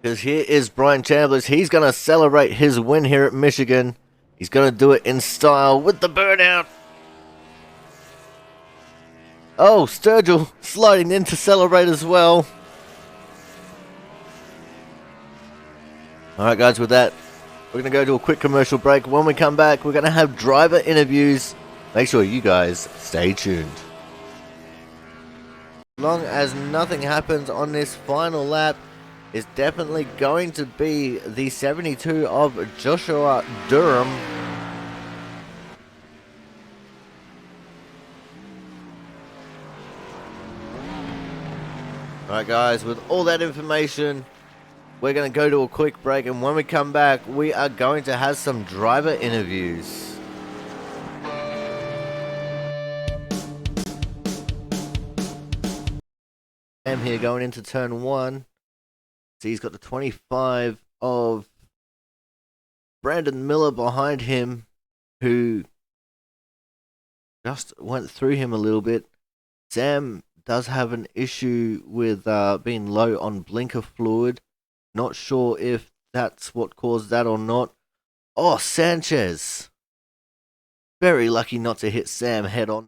Because here is Brian Chambers. He's going to celebrate his win here at Michigan. He's going to do it in style with the burnout. Oh, Sturgill sliding in to celebrate as well. Alright guys, with that, we're going to go to a quick commercial break. When we come back, we're going to have driver interviews. Make sure you guys stay tuned. As long as nothing happens on this final lap, it's definitely going to be the 72 of Joshua Durham. Alright guys, with all that information, we're going to go to a quick break, and when we come back, we are going to have some driver interviews. I'm here going into turn 1. See, he's got the 25 of Brandon Miller behind him, who just went through him a little bit. Sam does have an issue with being low on blinker fluid. Not sure if that's what caused that or not. Oh, Sanchez. Very lucky not to hit Sam head on.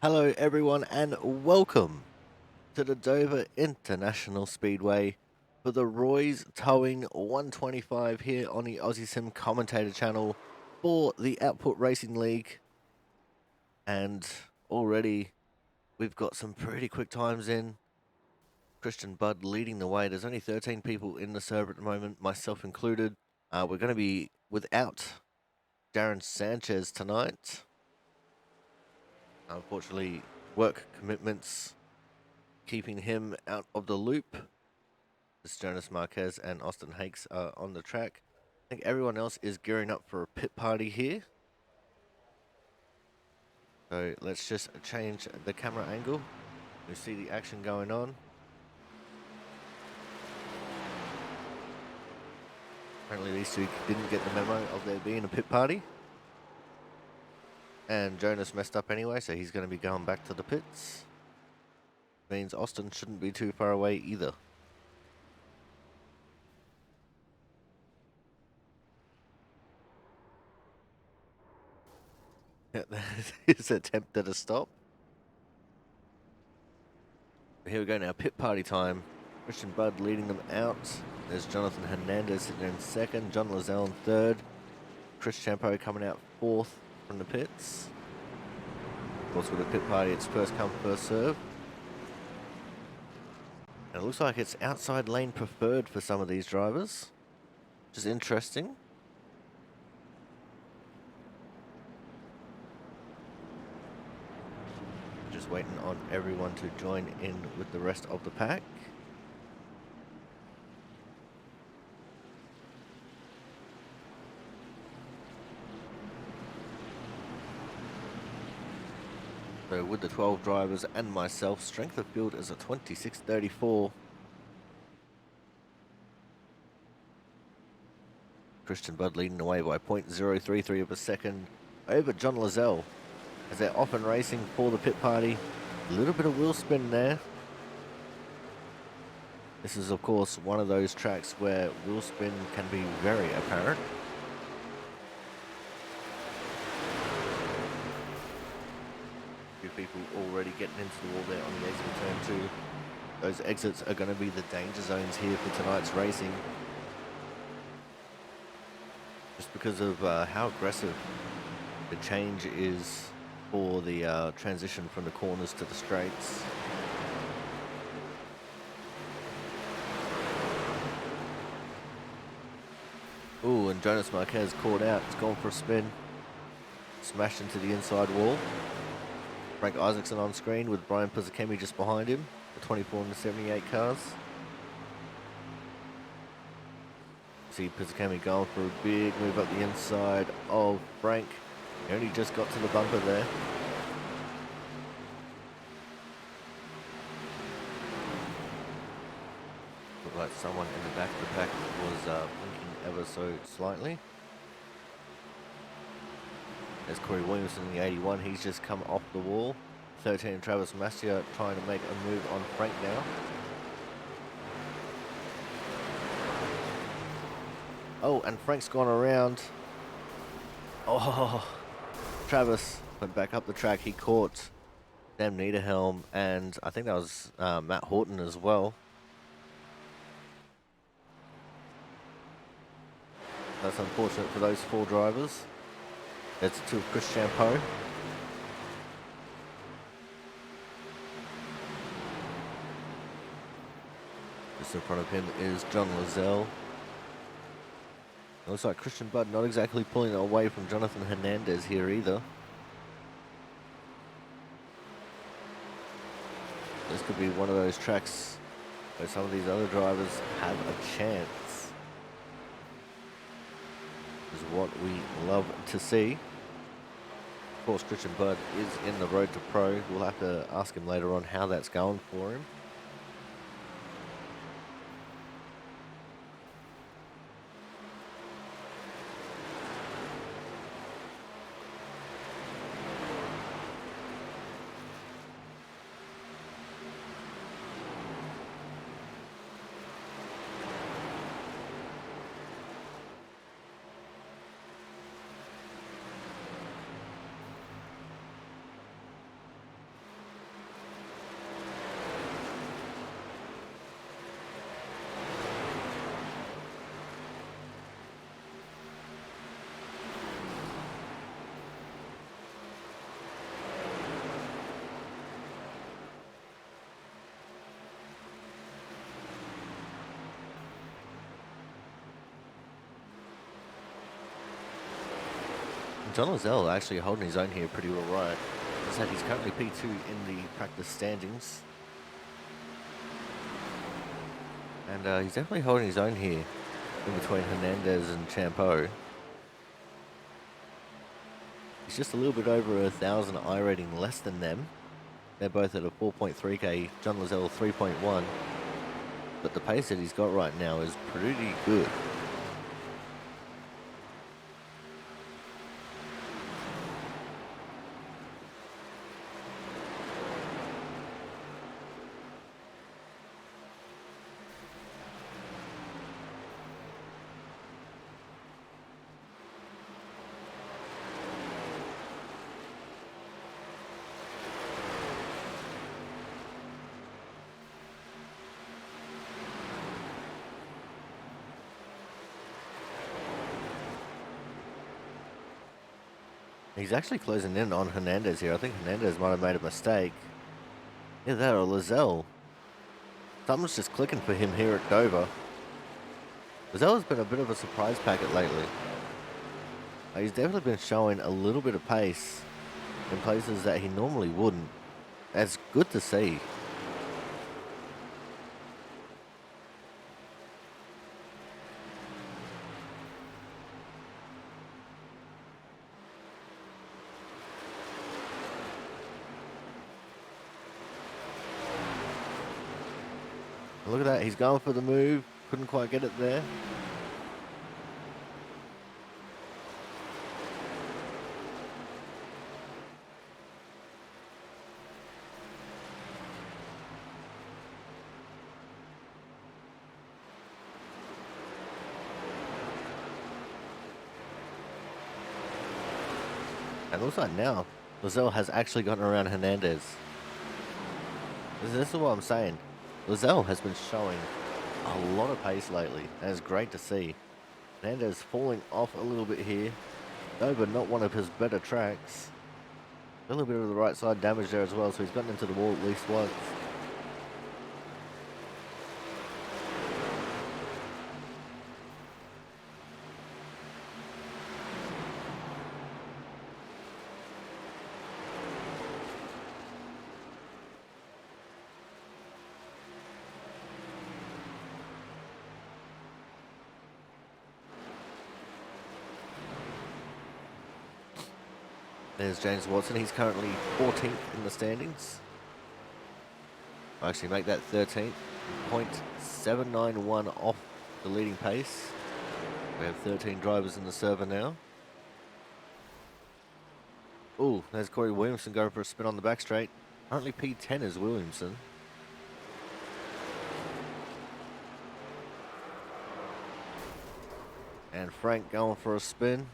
Hello everyone and welcome to the Dover International Speedway. for the Roy's Towing 125 here on the Aussie Sim commentator channel for the Output Racing League. And already we've got some pretty quick times in. Christian Budd leading the way. There's only 13 people in the server at the moment, myself included. We're going to be without Darren Sanchez tonight. Unfortunately, work commitments keeping him out of the loop. As Jonas Marquez and Austin Hakes are on the track. I think everyone else is gearing up for a pit party here. So let's just change the camera angle. We see the action going on. Apparently these two didn't get the memo of there being a pit party. And Jonas messed up anyway, so he's going to be going back to the pits. Means Austin shouldn't be too far away either. His attempt at a stop. Here we go now, pit party time. Christian Budd leading them out. There's Jonathan Hernandez sitting in second, John Lazelle in third. Chris Champo coming out fourth from the pits. Of course, with a pit party, it's first come, first serve. And it looks like it's outside lane preferred for some of these drivers, which is interesting. Just waiting on everyone to join in with the rest of the pack. So with the 12 drivers and myself, strength of field is a 26.34. Christian Budd leading the way by 0.033 of a second over John Lazelle, as they're off and racing for the pit party. A little bit of wheel spin there. This is of course one of those tracks where wheel spin can be very apparent. Few people already getting into the wall there on the exit of turn 2. Those exits are going to be the danger zones here for tonight's racing. Just because of how aggressive the change is for the transition from the corners to the straights. Ooh, and Jonas Marquez caught out. It's gone for a spin. Smashed into the inside wall. Frank Isaacson on screen with Brian Pizzacchemi just behind him. The 24 and the 78 cars. See Pizzacchemi going for a big move up the inside of Frank. He only just got to the bumper there. Looked like someone in the back of the pack was blinking ever so slightly. There's Corey Williamson in the 81. He's just come off the wall. 13 Travis Mastia trying to make a move on Frank now. Oh, and Frank's gone around. Oh, Travis went back up the track. He caught Sam Niederhelm, and I think that was Matt Horton as well. That's unfortunate for those 4 drivers. It's to Chris Champo. Just in front of him is John Lazelle. It looks like Christian Budd not exactly pulling away from Jonathan Hernandez here either. This could be one of those tracks where some of these other drivers have a chance. Is what we love to see. Of course, Christian Budd is in the road to pro. We'll have to ask him later on how that's going for him. John Lozelle actually holding his own here pretty well, right? As I said, he's currently P2 in the practice standings. And he's definitely holding his own here in between Hernandez and Champeau. He's just a little bit over 1,000 I rating less than them. They're both at a 4.3k, John Lozelle 3.1. But the pace that he's got right now is pretty good. He's actually closing in on Hernandez here. I think Hernandez might have made a mistake. Either that or Lozelle. Something's just clicking for him here at Dover. Lozelle's been a bit of a surprise packet lately. He's definitely been showing a little bit of pace in places that he normally wouldn't. That's good to see. Look at that, he's going for the move. Couldn't quite get it there. And looks like now, Lozelle has actually gotten around Hernandez. This is what I'm saying. Lozelle has been showing a lot of pace lately, and it's great to see. Hernandez falling off a little bit here. Dover not one of his better tracks. A little bit of the right side damage there as well, so he's gotten into the wall at least once. There's James Watson. He's currently 14th in the standings. I'll actually make that 13th. 0.791 off the leading pace. We have 13 drivers in the server now. Ooh, there's Corey Williamson going for a spin on the back straight. Currently P10 is Williamson. And Frank going for a spin.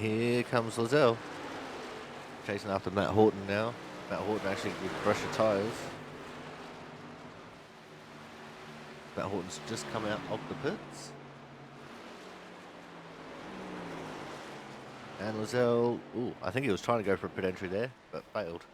Here comes Lozelle. Chasing after Matt Horton now. Matt Horton actually with fresher tyres. Matt Horton's just come out of the pits. And Lozelle, ooh, I think he was trying to go for a pit entry there, but failed.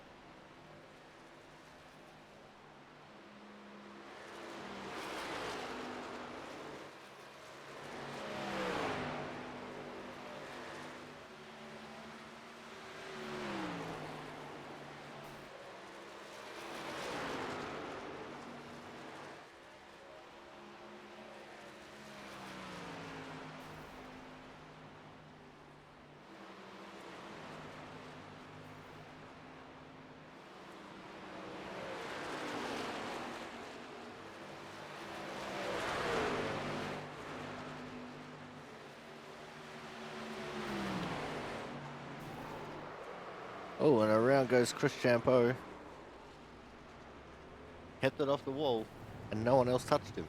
Oh, and around goes Chris Champeau. Kept it off the wall, and no one else touched him.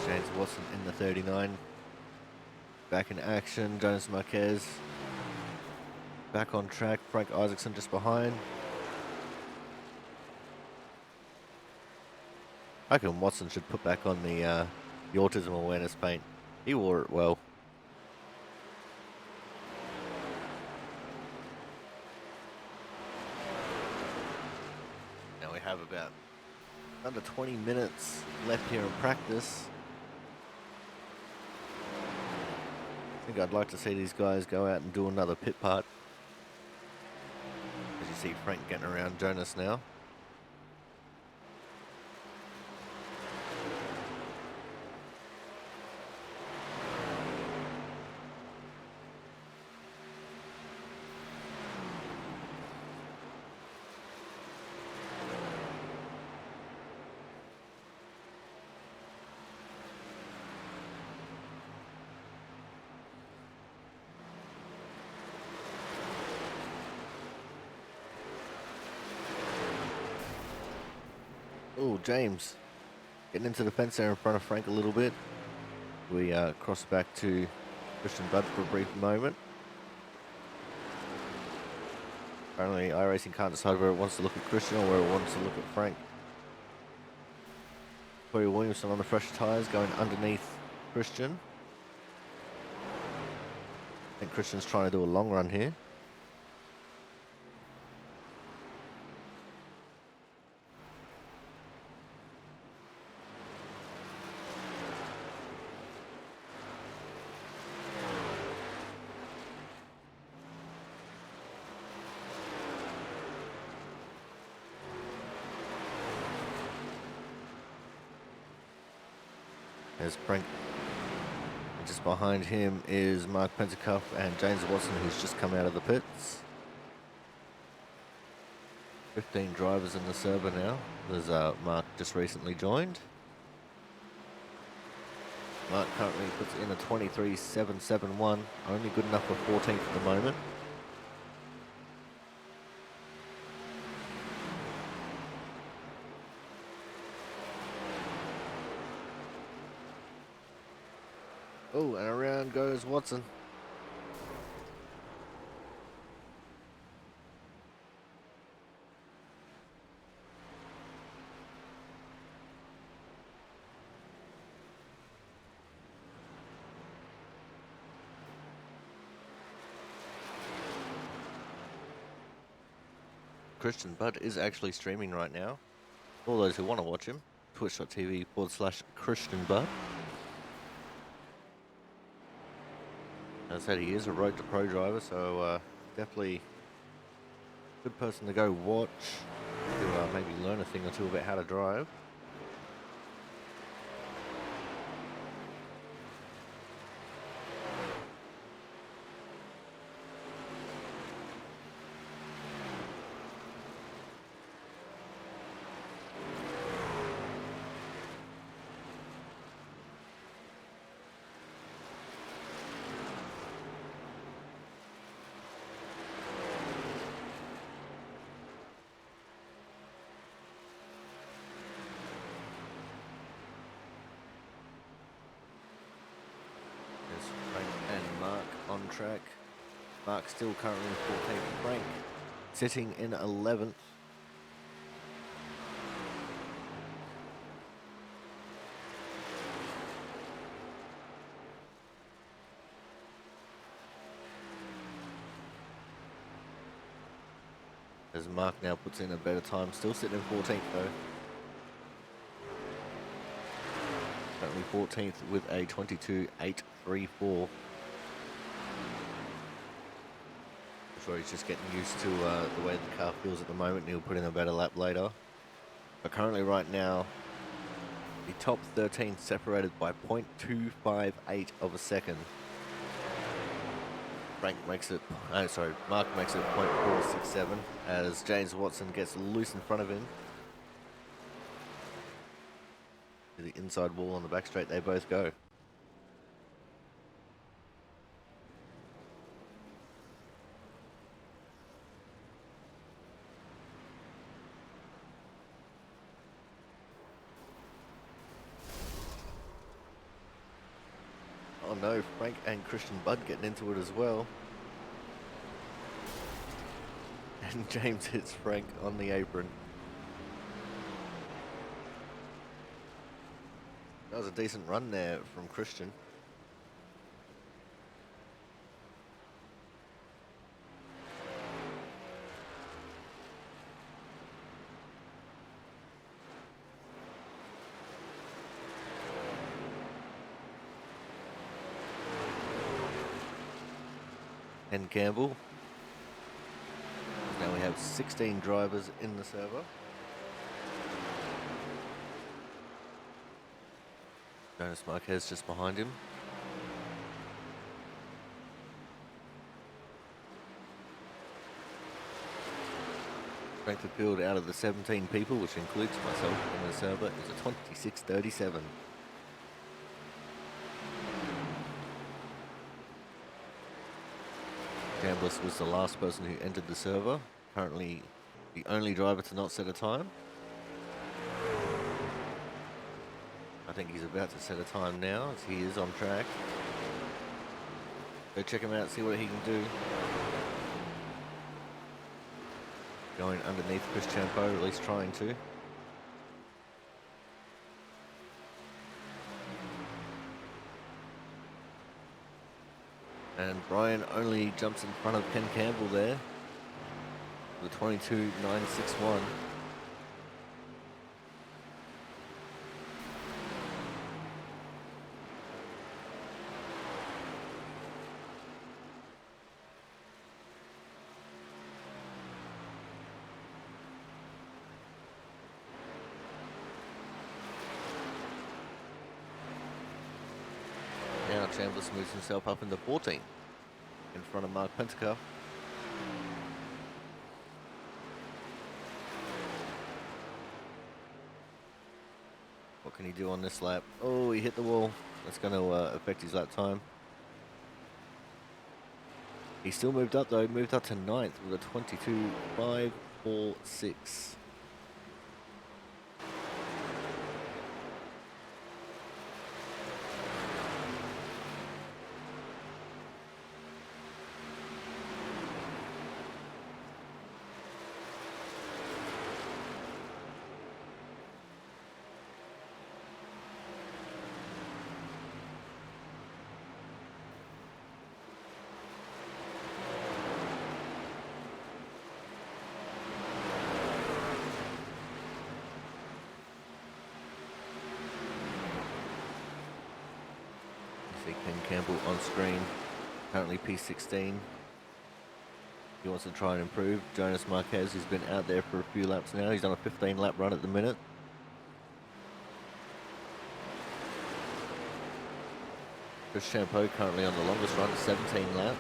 James Watson in the 39. Back in action, Jonas Marquez back on track, Frank Isaacson just behind. I reckon Watson should put back on the autism awareness paint. He wore it well. Now we have about under 20 minutes left here in practice. I think I'd like to see these guys go out and do another pit part. As you see Frank getting around Jonas now. Oh, James getting into the fence there in front of Frank a little bit. We cross back to Christian Budd for a brief moment. Apparently iRacing can't decide whether it wants to look at Christian or whether it wants to look at Frank. Corey Williamson on the fresh tyres going underneath Christian. I think Christian's trying to do a long run here. There's Frank. And just behind him is Mark Pentecoff and James Watson, who's just come out of the pits. 15 drivers in the server now. There's Mark just recently joined. Mark currently puts in a 23.771, only good enough for 14th at the moment. Oh, and around goes Watson. Christian Budd is actually streaming right now. For all those who want to watch him, twitch.tv/Christian Budd. As I said, he is a Road to Pro driver, so definitely a good person to go watch to maybe learn a thing or two about how to drive. On track. Mark still currently in 14th. Frank sitting in 11th. As Mark now puts in a better time, still sitting in 14th though. Currently 14th with a 22.834. Sure, he's just getting used to the way the car feels at the moment, and he'll put in a better lap later. But currently right now, the top 13 separated by 0.258 of a second. Mark makes it 0.467 as James Watson gets loose in front of him. To the inside wall on the back straight, they both go. Oh no, Frank and Christian Budd getting into it as well. And James hits Frank on the apron. That was a decent run there from Christian. And Campbell. Now we have 16 drivers in the server. Jonas Marquez just behind him. Strength of field out of the 17 people, which includes myself in the server, is a 26:37. Chambliss was the last person who entered the server. Currently the only driver to not set a time. I think he's about to set a time now, as he is on track. Go check him out, see what he can do. Going underneath Chris Champeau, at least trying to. And Brian only jumps in front of Ken Campbell there with a 22.961. Now Chambliss moves himself up into 14 in front of Mark Pentacuff. What can he do on this lap? Oh, he hit the wall. That's going to affect his lap time. He still moved up though, moved up to 9th with a 22.546. See Ken Campbell on screen, currently P16. He wants to try and improve. Jonas Marquez, who's been out there for a few laps now. He's on a 15 lap run at the minute. Chris Champeau currently on the longest run, 17 laps.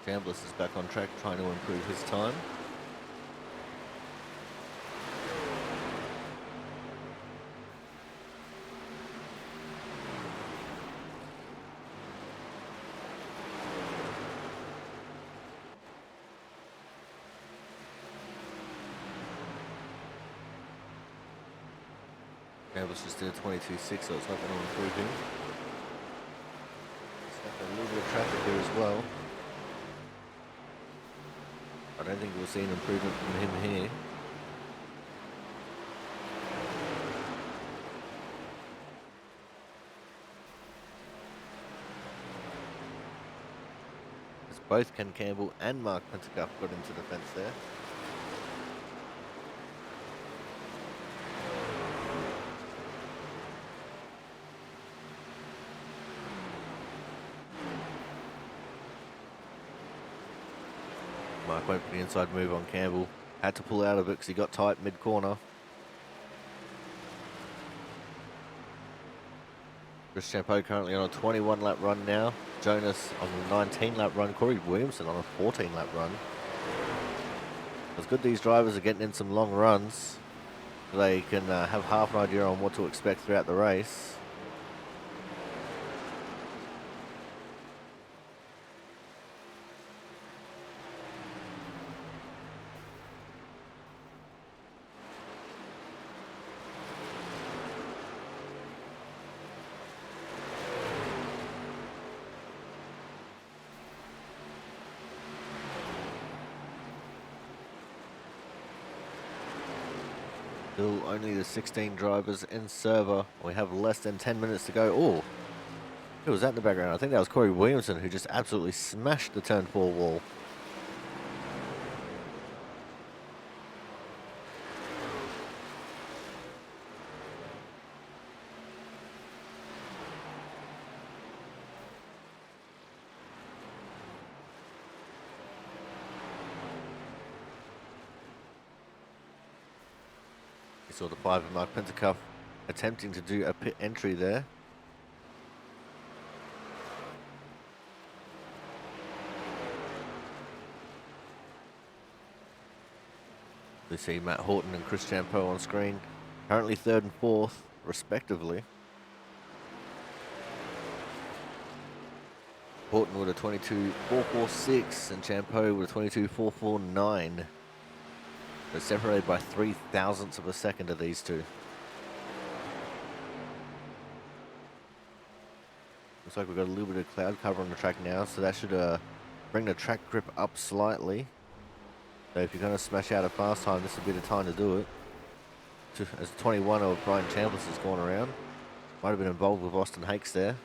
Chambliss is back on track trying to improve his time. Chambliss just did a 22.6, so it's not going to improve him. He's got a little bit of traffic here as well. I don't think we'll see an improvement from him here. As both Ken Campbell and Mark Pentacuff got into the fence there. Mark went for the inside move on Campbell. Had to pull out of it because he got tight mid-corner. Chris Champeau currently on a 21 lap run now. Jonas on a 19 lap run. Corey Williamson on a 14 lap run. It's good these drivers are getting in some long runs. They can have half an idea on what to expect throughout the race. Still only the 16 drivers in server. We have less than 10 minutes to go. Oh, who was that in the background? I think that was Corey Williamson, who just absolutely smashed the turn 4 wall. You saw the 5 of Mark Pentecoff attempting to do a pit entry there. We see Matt Horton and Chris Champeau on screen, currently 3rd and 4th, respectively. Horton with a 22.446 and Champeau with a 22.449. They're separated by 0.03 of a second of these two. Looks like we've got a little bit of cloud cover on the track now, so that should bring the track grip up slightly. So if you're going to smash out a fast time, this would be the time to do it. As 21 of Brian Chambliss has gone around. Might have been involved with Austin Hakes there.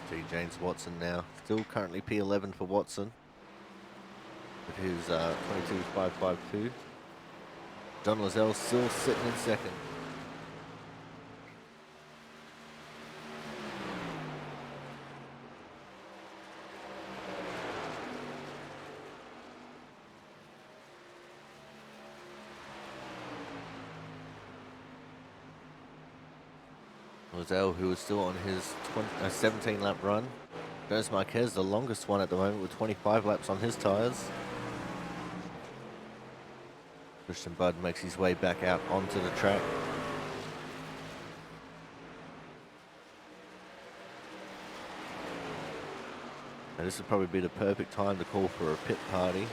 See James Watson now. Still currently P11 for Watson. With his 22.552. John Lozelle still sitting in second. Lozelle, who is still on his 17-lap run. Jonas Marquez, the longest one at the moment, with 25 laps on his tyres. Christian Budd makes his way back out onto the track. Now this would probably be the perfect time to call for a pit party.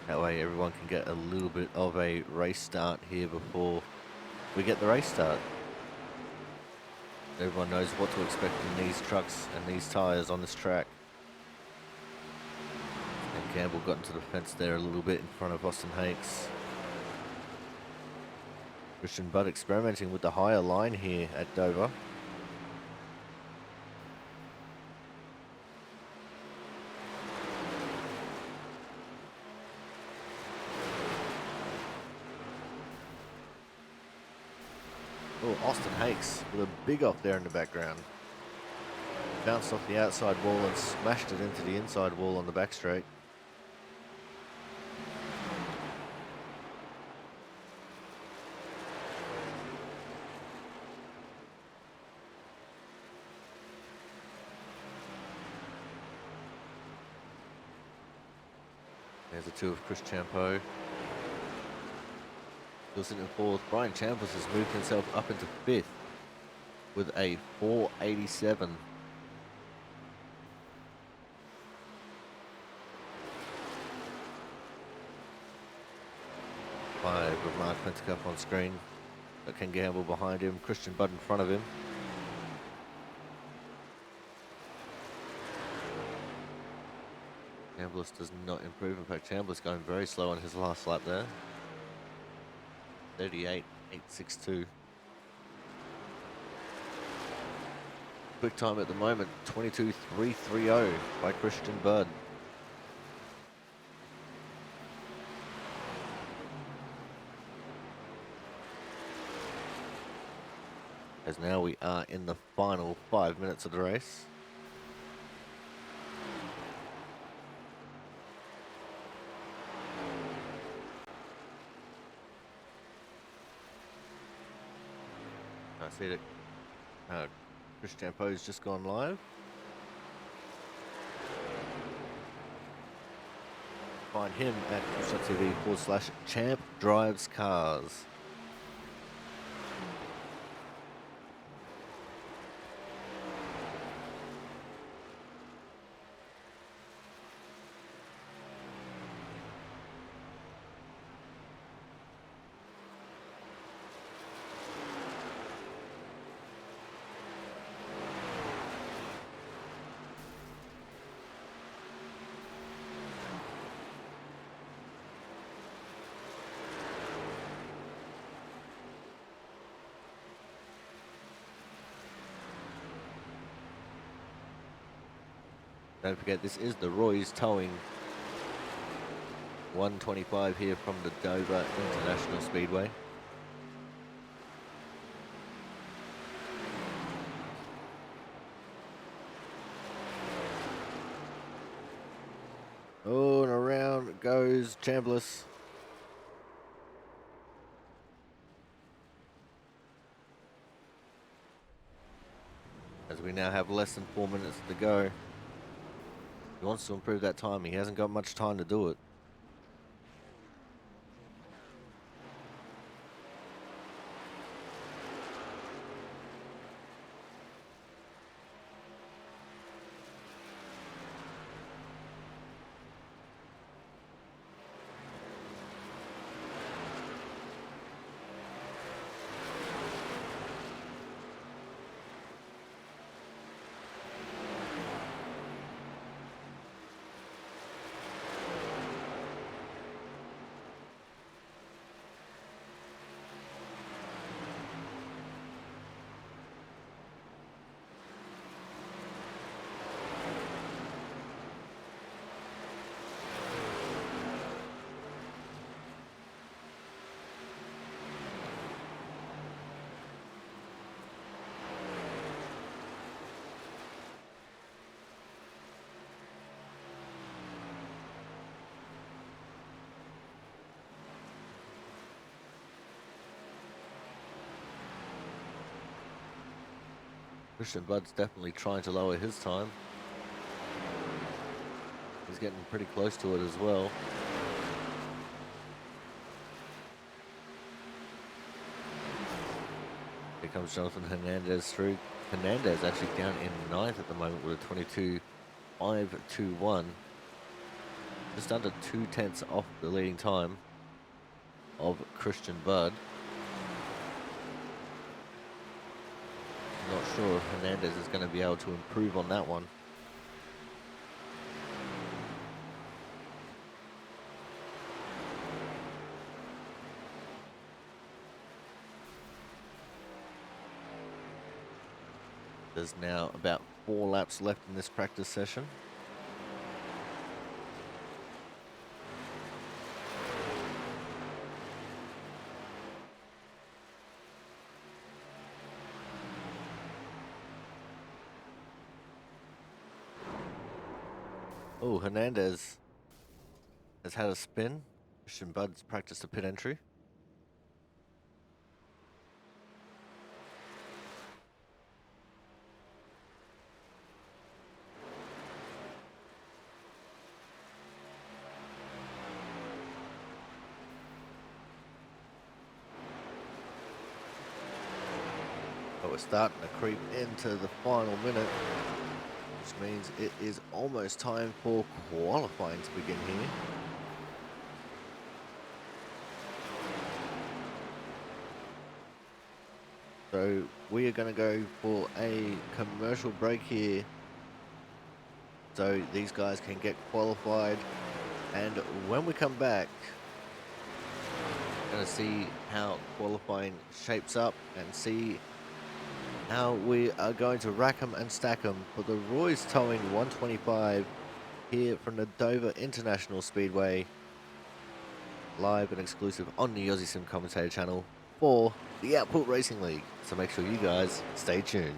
That way everyone can get a little bit of a race start here before we get the race start. Everyone knows what to expect in these trucks and these tyres on this track. And Campbell got into the fence there a little bit in front of Austin Hakes. Christian Budd experimenting with the higher line here at Dover. Oh, Austin Hakes with a big off there in the background. Bounced off the outside wall and smashed it into the inside wall on the back straight. There's the two of Chris Champeau. Still sitting in 4th. Brian Chambliss has moved himself up into 5th with a 487. Five with Mark Pentecoff on screen. Got Ken Gamble behind him. Christian Budd in front of him. Chambliss does not improve. In fact, Chambliss going very slow on his last lap there. 38.862. Quick time at the moment, 22.330 by Christian Budd. As now we are in the final 5 minutes of the race. I see that Chris Champeau's just gone live. Find him at twitch.tv/Champ Drives Cars. Don't forget, this is the Roy's Towing 125 here from the Dover International Speedway. Oh, and around goes Chambliss. As we now have less than 4 minutes to go. He wants to improve that time. He hasn't got much time to do it. Christian Budd's definitely trying to lower his time. He's getting pretty close to it as well. Here comes Jonathan Hernandez through. Hernandez actually down in 9th at the moment with a 22.521. Just under 2/10 off the leading time of Christian Budd. Not sure if Hernandez is going to be able to improve on that one. There's now about 4 laps left in this practice session. Oh, Hernandez has had a spin. Christian Budd's practiced a pit entry. But we're starting to creep into the final minute, which means it is almost time for qualifying to begin here. So we are going to go for a commercial break here so these guys can get qualified, and when we come back we're going to see how qualifying shapes up and see how we are going to rack them and stack them for the Roy's Towing 125 here from the Dover International Speedway, live and exclusive on the Aussie Sim Commentator channel for the Output Racing League. So make sure you guys stay tuned.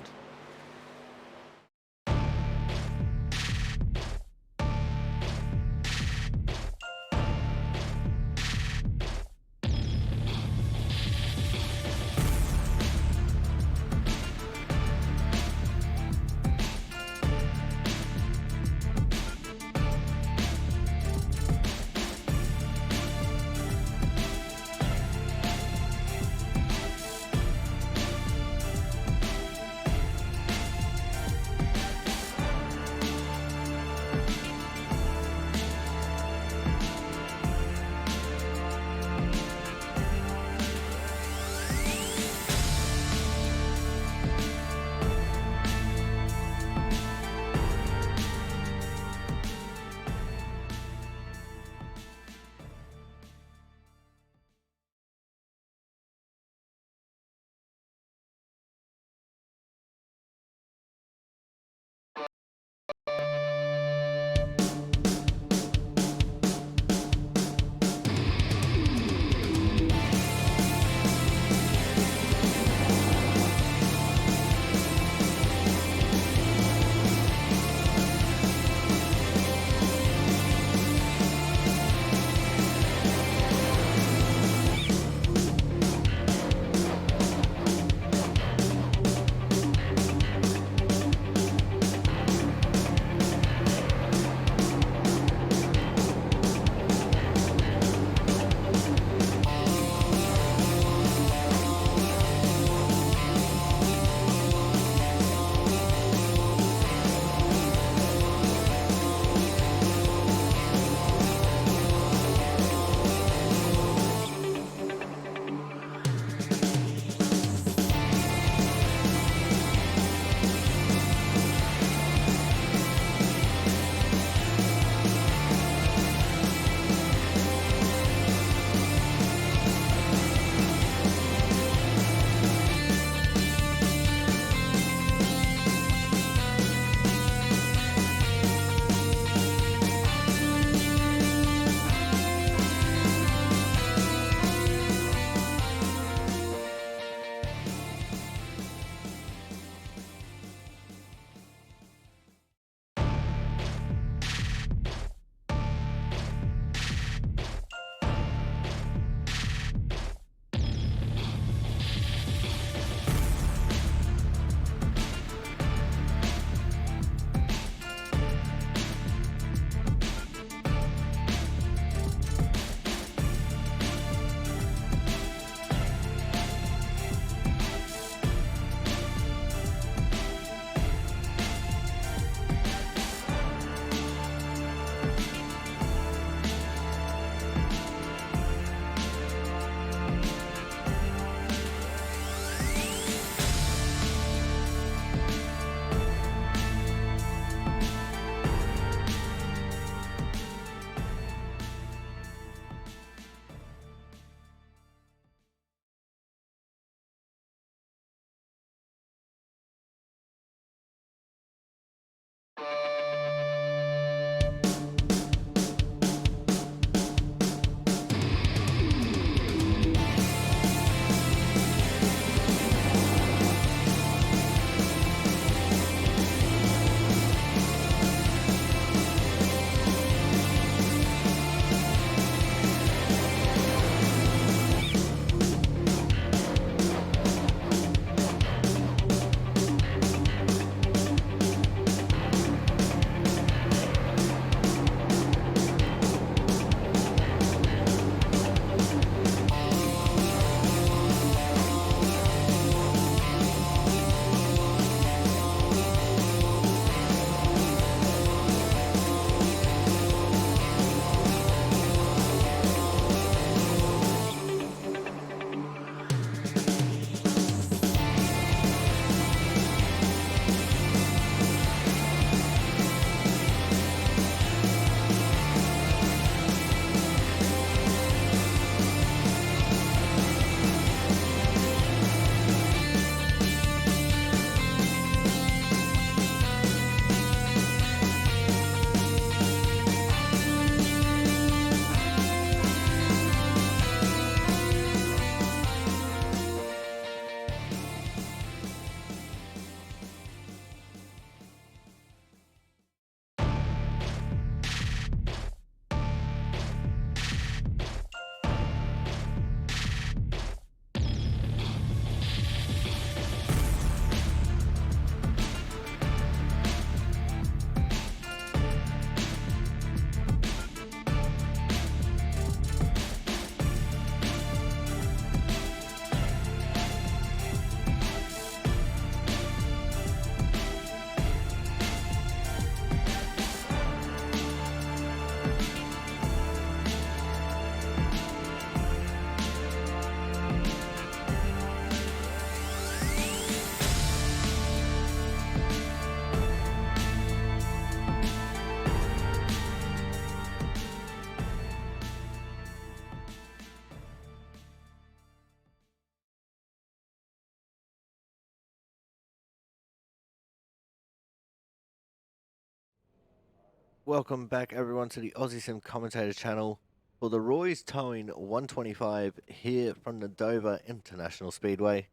Welcome back, everyone, to the Aussie Sim Commentator channel for the Roy's Towing 125 here from the Dover International Speedway.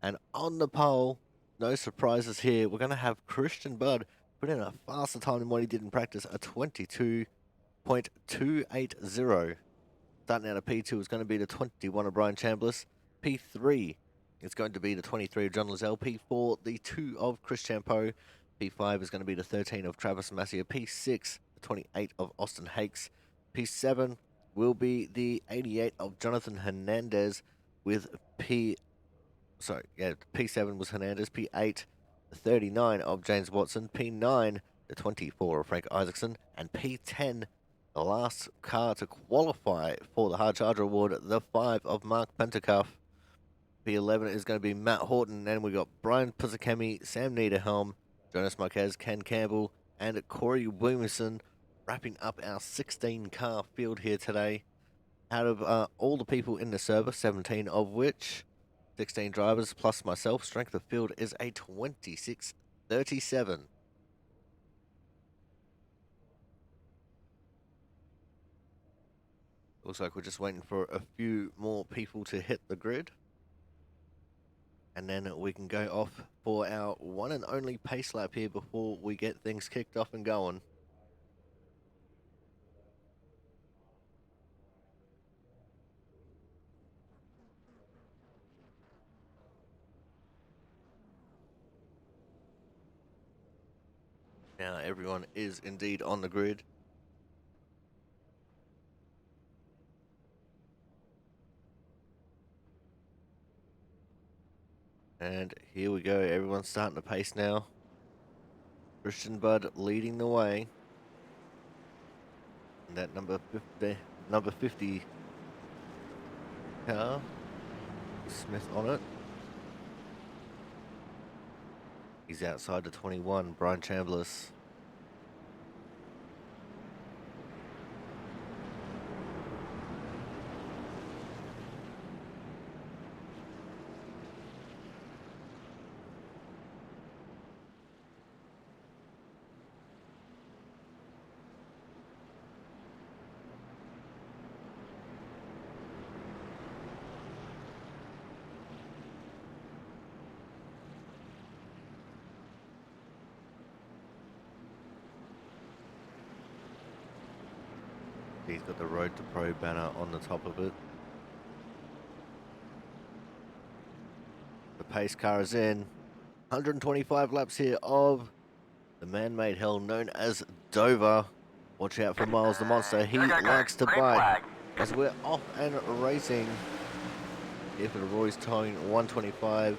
And on the pole, no surprises here, we're going to have Christian Budd put in a faster time than what he did in practice, a 22.280. Starting out of P2 is going to be the 21 of Brian Chambliss. P3 is going to be the 23 of John Lizelle. P4, the 2 of Chris Champeau. P5 is going to be the 13 of Travis Massia. P6, the 28 of Austin Hakes. P7 will be the 88 of Jonathan Hernandez with P7 was Hernandez. P8, the 39 of James Watson. P9, the 24 of Frank Isaacson. And P10, the last car to qualify for the Hard Charger Award, the 5 of Mark Pentecoff. P11 is going to be Matt Horton, and we got Brian Puzzakemi, Sam Niederhelm, Jonas Marquez, Ken Campbell, and Corey Williamson, wrapping up our 16-car field here today. Out of all the people in the service, 17 of which 16 drivers plus myself, strength of field is a 26-37. Looks like we're just waiting for a few more people to hit the grid. And then we can go off for our one and only pace lap here before we get things kicked off and going. Now everyone is indeed on the grid. And here we go, everyone's starting to pace now. Christian Budd leading the way. And that number 50 car, Smith on it. He's outside the 21, Brian Chambliss. He's got the Road to Pro banner on the top of it. The pace car is in. 125 laps here of the man-made hell known as Dover. Watch out for Miles the Monster. He likes to bite. As we're off and racing here for the Roy's Towing 125.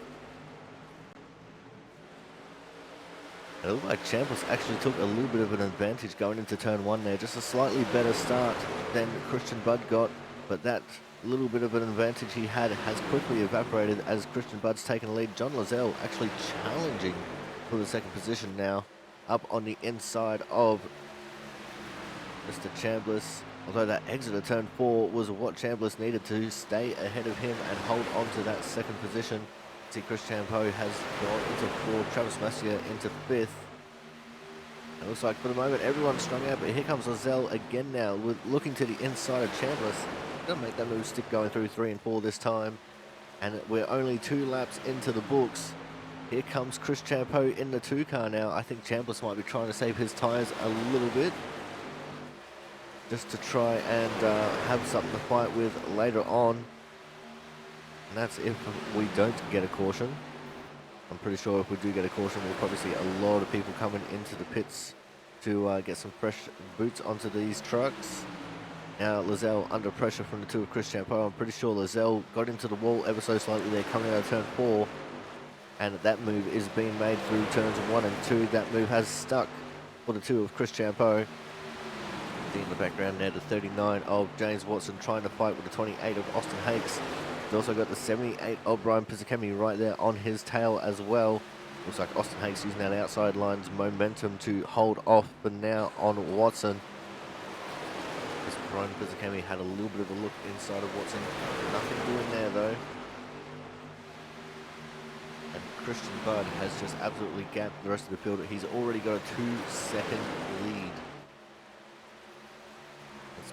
It looked like Chambliss actually took a little bit of an advantage going into turn 1 there. Just a slightly better start than Christian Budd got, but that little bit of an advantage he had has quickly evaporated as Christian Budd's taken the lead. John Lizelle actually challenging for the second position now, up on the inside of Mr. Chambliss. Although that exit of turn 4 was what Chambliss needed to stay ahead of him and hold on to that second position. See, Chris Champeau has gone into 4th, Travis Massia into 5th. It looks like for the moment everyone's strung out, but here comes Lizelle again now, looking to the inside of Chambliss. Gonna make that move stick going through 3 and 4 this time. And we're only 2 laps into the books. Here comes Chris Champeau in the 2 car now. I think Chambliss might be trying to save his tyres a little bit, just to try and have something to fight with later on. And that's if we don't get a caution. I'm pretty sure if we do get a caution, we'll probably see a lot of people coming into the pits to get some fresh boots onto these trucks. Now Lizelle under pressure from the 2 of Chris Champeau. I'm pretty sure Lizelle got into the wall ever so slightly there coming out of turn 4. And that move is being made through turns 1 and 2. That move has stuck for the 2 of Chris Champeau. In the background there, the 39 of James Watson trying to fight with the 28 of Austin Hakes. He's also got the 78 of Brian Puzzakemi right there on his tail as well. Looks like Austin Hakes using that outside line's momentum to hold off for now on Watson. This Brian Puzzakemi had a little bit of a look inside of Watson. Nothing doing there though. And Christian Budd has just absolutely gapped the rest of the field. He's already got a 2-second lead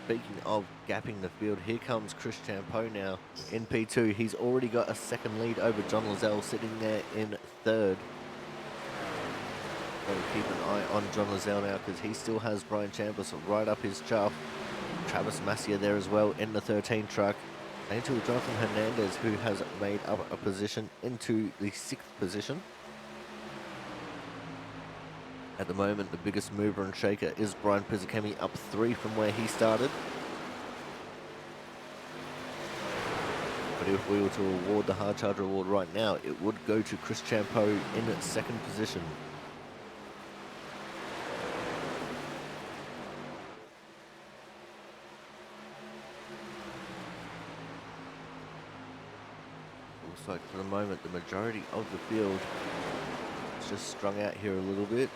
speaking of gapping the field, here comes Chris Champeau now in P2. He's already got a second lead over John Lozelle, sitting there in third. So keep an eye on John Lozelle now, because he still has Brian Chambliss right up his chuff. Travis Massier there as well in the 13 truck. Into Jonathan Hernandez, who has made up a position into the 6th position. At the moment, the biggest mover and shaker is Brian Pizzakemi, up 3 from where he started. But if we were to award the Hard Charger Award right now, it would go to Chris Champeau in 2nd position. Looks like for the moment the majority of the field is just strung out here a little bit.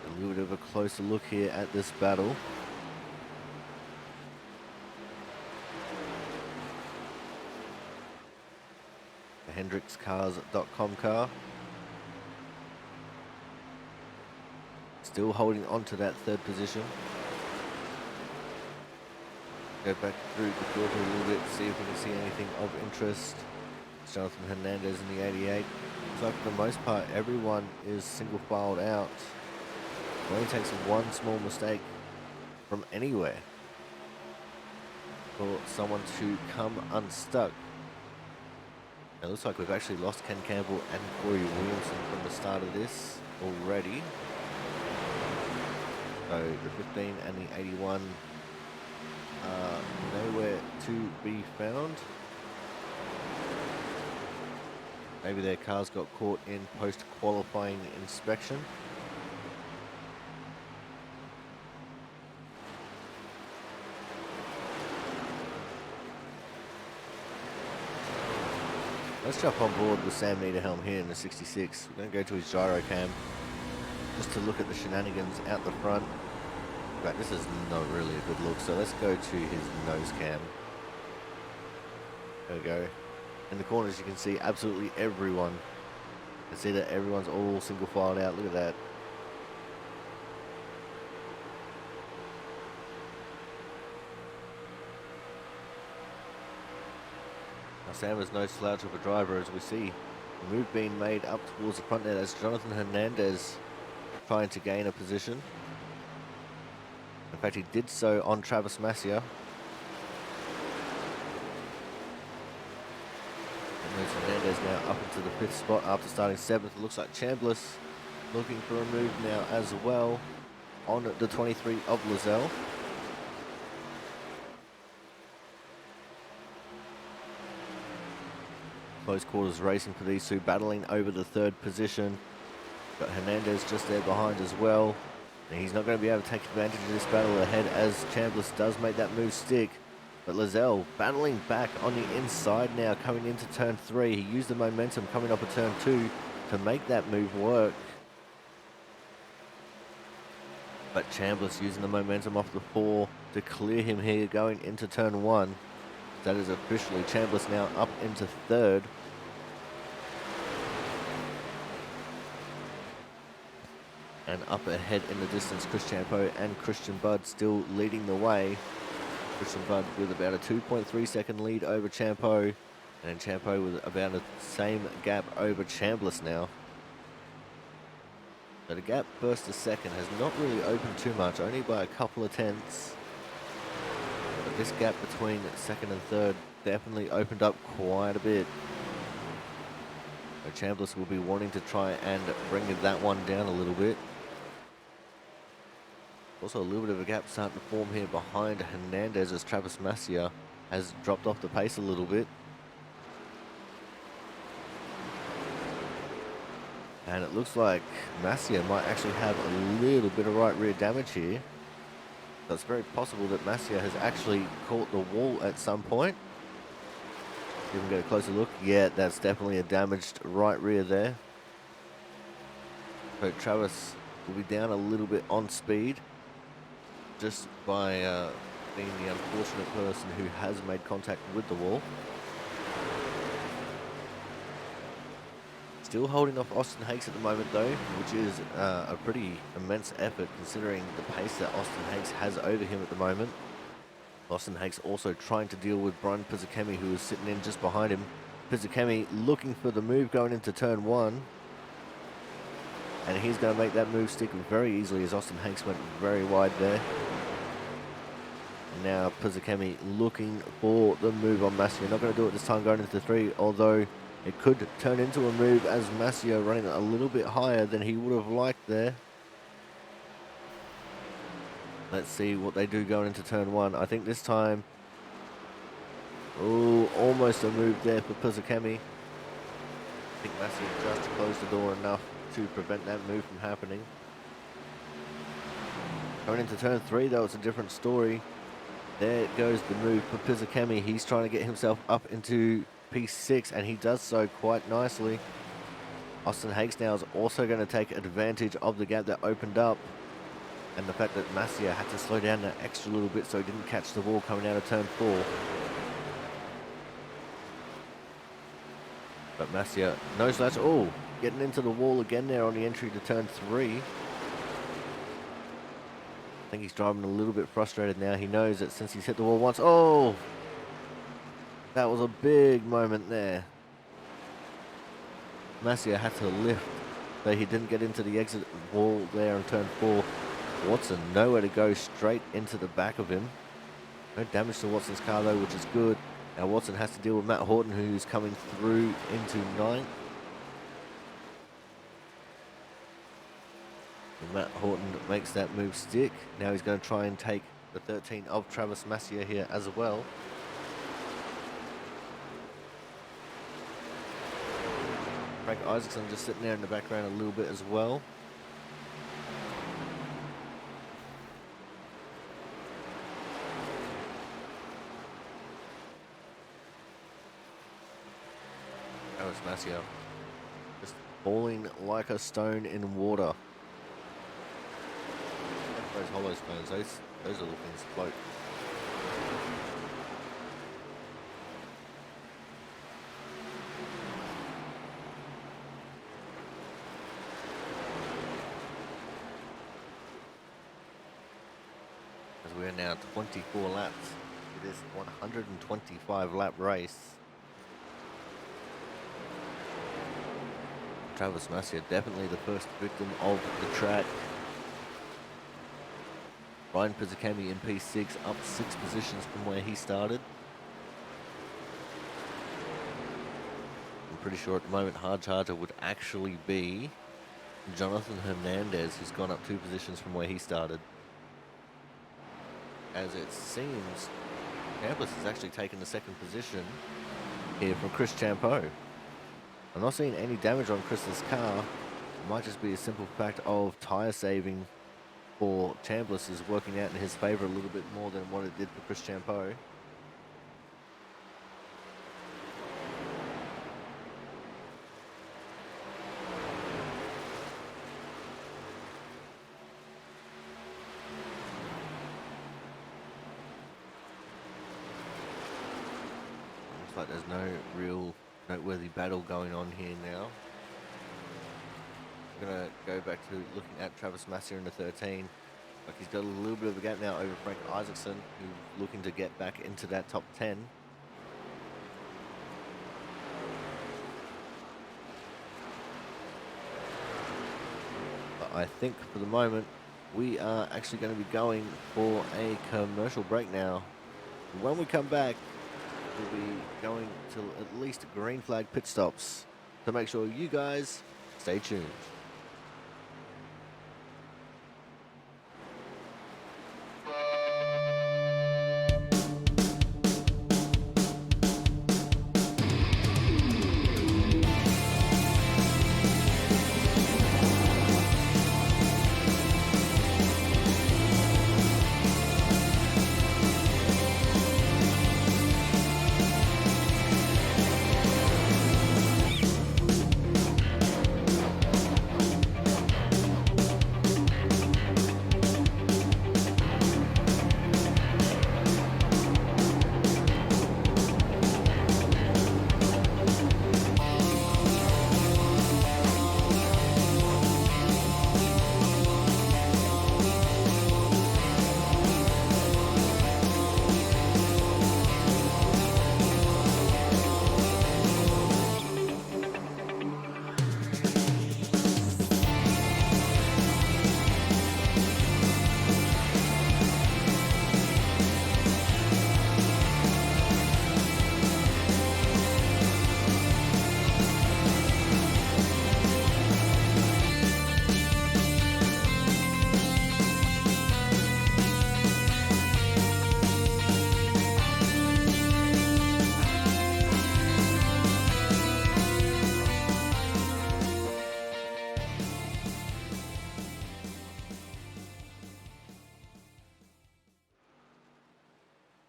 A little bit of a closer look here at this battle. The HendricksCars.com car. Still holding on to that 3rd position. Go back through the field a little bit, see if we can see anything of interest. It's Jonathan Hernandez in the 88. So for the most part, everyone is single filed out. It only takes one small mistake from anywhere for someone to come unstuck. It looks like we've actually lost Ken Campbell and Corey Williamson from the start of this already. So the 15 and the 81 nowhere to be found. Maybe their cars got caught in post-qualifying inspection. Let's jump on board with Sam Niederhelm here in the 66. We're going to go to his gyro cam just to look at the shenanigans out the front. But this is not really a good look, so let's go to his nose cam. There we go. In the corners you can see absolutely everyone. You can see that everyone's all single filed out. Look at that. Now Sam is no slouch of a driver, as we see the move being made up towards the front there. That's Jonathan Hernandez trying to gain a position. In fact, he did so on Travis Massier. And moves Hernandez now up into the 5th spot after starting 7th. It looks like Chambliss looking for a move now as well on the 23 of Lozelle. Close quarters racing for these two, battling over the 3rd position. Got Hernandez just there behind as well. And he's not going to be able to take advantage of this battle ahead, as Chambliss does make that move stick. But Lozelle battling back on the inside now, coming into turn 3. He used the momentum coming up at turn 2 to make that move work. But Chambliss using the momentum off the 4 to clear him here going into turn 1. That is officially Chambliss now up into 3rd. And up ahead in the distance, Chris Champeau and Christian Budd still leading the way. Christian Budd with about a 2.3 second lead over Champeau. And Champeau with about the same gap over Chambliss now. So the gap first to second has not really opened too much, only by a couple of tenths. But this gap between 2nd and 3rd definitely opened up quite a bit. So Chambliss will be wanting to try and bring that one down a little bit. Also a little bit of a gap starting to form here behind Hernandez, as Travis Massier has dropped off the pace a little bit. And it looks like Massier might actually have a little bit of right rear damage here. So it's very possible that Massier has actually caught the wall at some point. You can get a closer look. Yeah, that's definitely a damaged right rear there. So Travis will be down a little bit on speed, just by being the unfortunate person who has made contact with the wall. Still holding off Austin Hakes at the moment though, which is a pretty immense effort considering the pace that Austin Hakes has over him at the moment. Austin Hakes also trying to deal with Brian Pizzakemi, who is sitting in just behind him. Pizzakemi looking for the move going into turn 1. And he's going to make that move stick very easily as Austin Hakes went very wide there. And now Pizzakemi looking for the move on Masia. Not going to do it this time going into 3, although it could turn into a move as Masia running a little bit higher than he would have liked there. Let's see what they do going into turn 1. I think this time... Oh, almost a move there for Pizzakemi. I think Masia just closed the door enough to prevent that move from happening. Going into turn 3 though, it's a different story. There goes the move for Pizzakemi. He's trying to get himself up into P6 and he does so quite nicely. Austin Hakes now is also going to take advantage of the gap that opened up and the fact that Masia had to slow down an extra little bit so he didn't catch the ball coming out of turn 4. But Masia knows that's all. Getting into the wall again there on the entry to turn 3. I think he's driving a little bit frustrated now. He knows that since he's hit the wall once... Oh! That was a big moment there. Masia had to lift, so he didn't get into the exit wall there on turn 4. Watson nowhere to go, straight into the back of him. No damage to Watson's car though, which is good. Now Watson has to deal with Matt Horton, who's coming through into 9th. And Matt Horton makes that move stick. Now he's going to try and take the 13 of Travis Masia here as well. Frank Isaacson just sitting there in the background a little bit as well. Travis Masia just falling like a stone in water. Those hollow stones, those are looking to float. As we are now 24 laps, it is 125 lap race. Travis Masia definitely the first victim of the track. Ryan Pizzakemi in P6, up 6 positions from where he started. I'm pretty sure at the moment hard charger would actually be Jonathan Hernandez, who's gone up 2 positions from where he started. As it seems, Campus has actually taken the 2nd position here from Chris Champeau. I'm not seeing any damage on Chris's car. It might just be a simple fact of tyre saving for Chambliss is working out in his favour a little bit more than what it did for Chris Champeau. Looks like there's no real noteworthy battle going on here now. I'm going to go back to looking at Travis Masia in the 13. Like he's got a little bit of a gap now over Frank Isaacson, who's looking to get back into that top 10. But I think for the moment, we are actually going to be going for a commercial break now. When we come back, we'll be going to at least green flag pit stops. So make sure you guys stay tuned.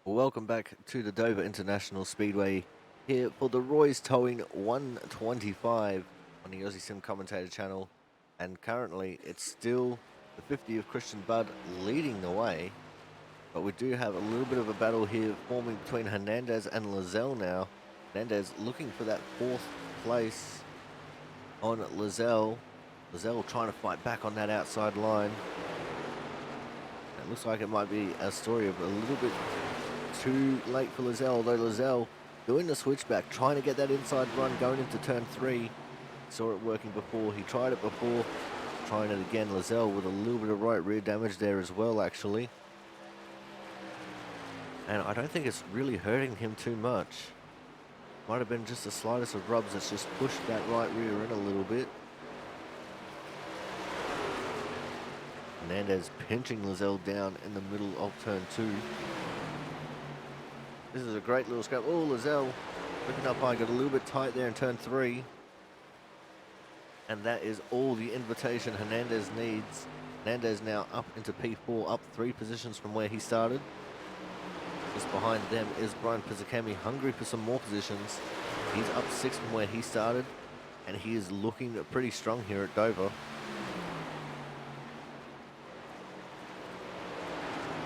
Welcome back to the Dover International Speedway here for the Roy's Towing 125 on the Aussie Sim Commentator channel. And currently it's still the 50 of Christian Budd leading the way. But we do have a little bit of a battle here forming between Hernandez and Lizelle now. Hernandez looking for that 4th place on Lizelle. Lizelle trying to fight back on that outside line. It looks like it might be a story of a little bit too late for Lizelle, although Lizelle doing the switchback, trying to get that inside run going into turn 3. Saw it working before, he tried it before, trying it again. Lizelle with a little bit of right rear damage there as well, actually. And I don't think it's really hurting him too much. Might have been just the slightest of rubs that's just pushed that right rear in a little bit. Hernandez pinching Lizelle down in the middle of turn 2. This is a great little scrap. Oh, Lizelle looking up high, got a little bit tight there in turn 3. And that is all the invitation Hernandez needs. Hernandez now up into P4, up 3 positions from where he started. Just behind them is Brian Pizzicami, hungry for some more positions. He's up 6 from where he started, and he is looking pretty strong here at Dover.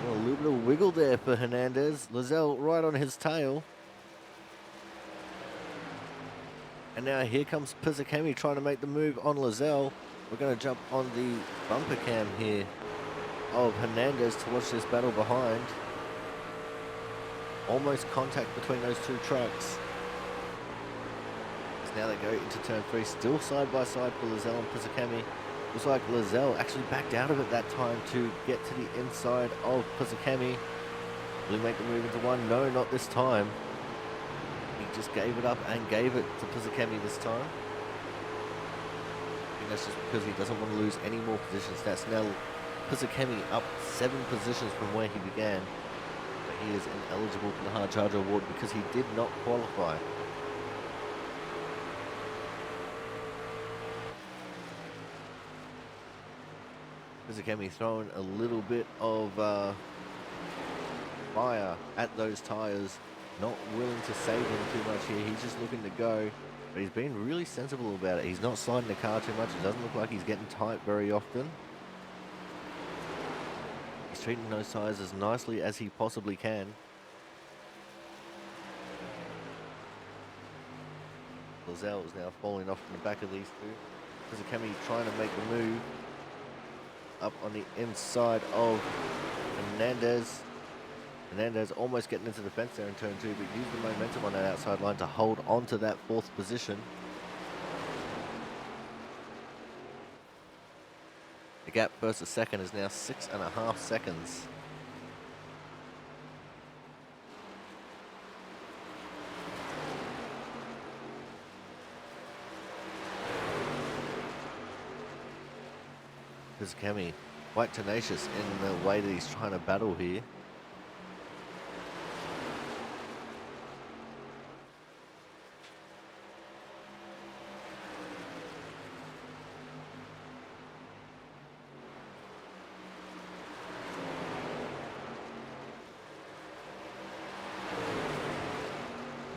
Well, a little bit of wiggle there for Hernandez. Lizelle right on his tail. And now here comes Pizzicami trying to make the move on Lizelle. We're going to jump on the bumper cam here of Hernandez to watch this battle behind. Almost contact between those two trucks. As now they go into turn 3, still side by side for Lizelle and Pizzicami. Looks like Lizelle actually backed out of it that time to get to the inside of Pizzicami. Will he make the move into 1? No, not this time. He just gave it up and gave it to Pizzicami this time. I think that's just because he doesn't want to lose any more positions. That's now Pizzicami up 7 positions from where he began. But he is ineligible for the Hard Charger Award because he did not qualify. Pizzicami throwing a little bit of fire at those tyres. Not willing to save him too much here. He's just looking to go. But he's been really sensible about it. He's not sliding the car too much. It doesn't look like he's getting tight very often. He's treating those tyres as nicely as he possibly can. Lizelle is now falling off from the back of these two. Pizzicami trying to make the move up on the inside of Hernandez. Hernandez almost getting into the fence there in turn 2, but used the momentum on that outside line to hold on to that 4th position. The gap versus second is now 6.5 seconds. Pizzicami quite tenacious in the way that he's trying to battle here.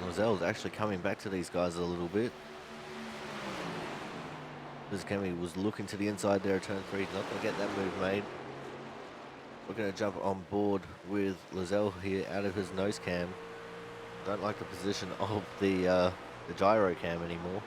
Lizelle's actually coming back to these guys a little bit. Pizzicami was looking to the inside there at turn 3, not going to get that move made. We're going to jump on board with Lizelle here out of his nose cam. Don't like the position of the gyro cam anymore.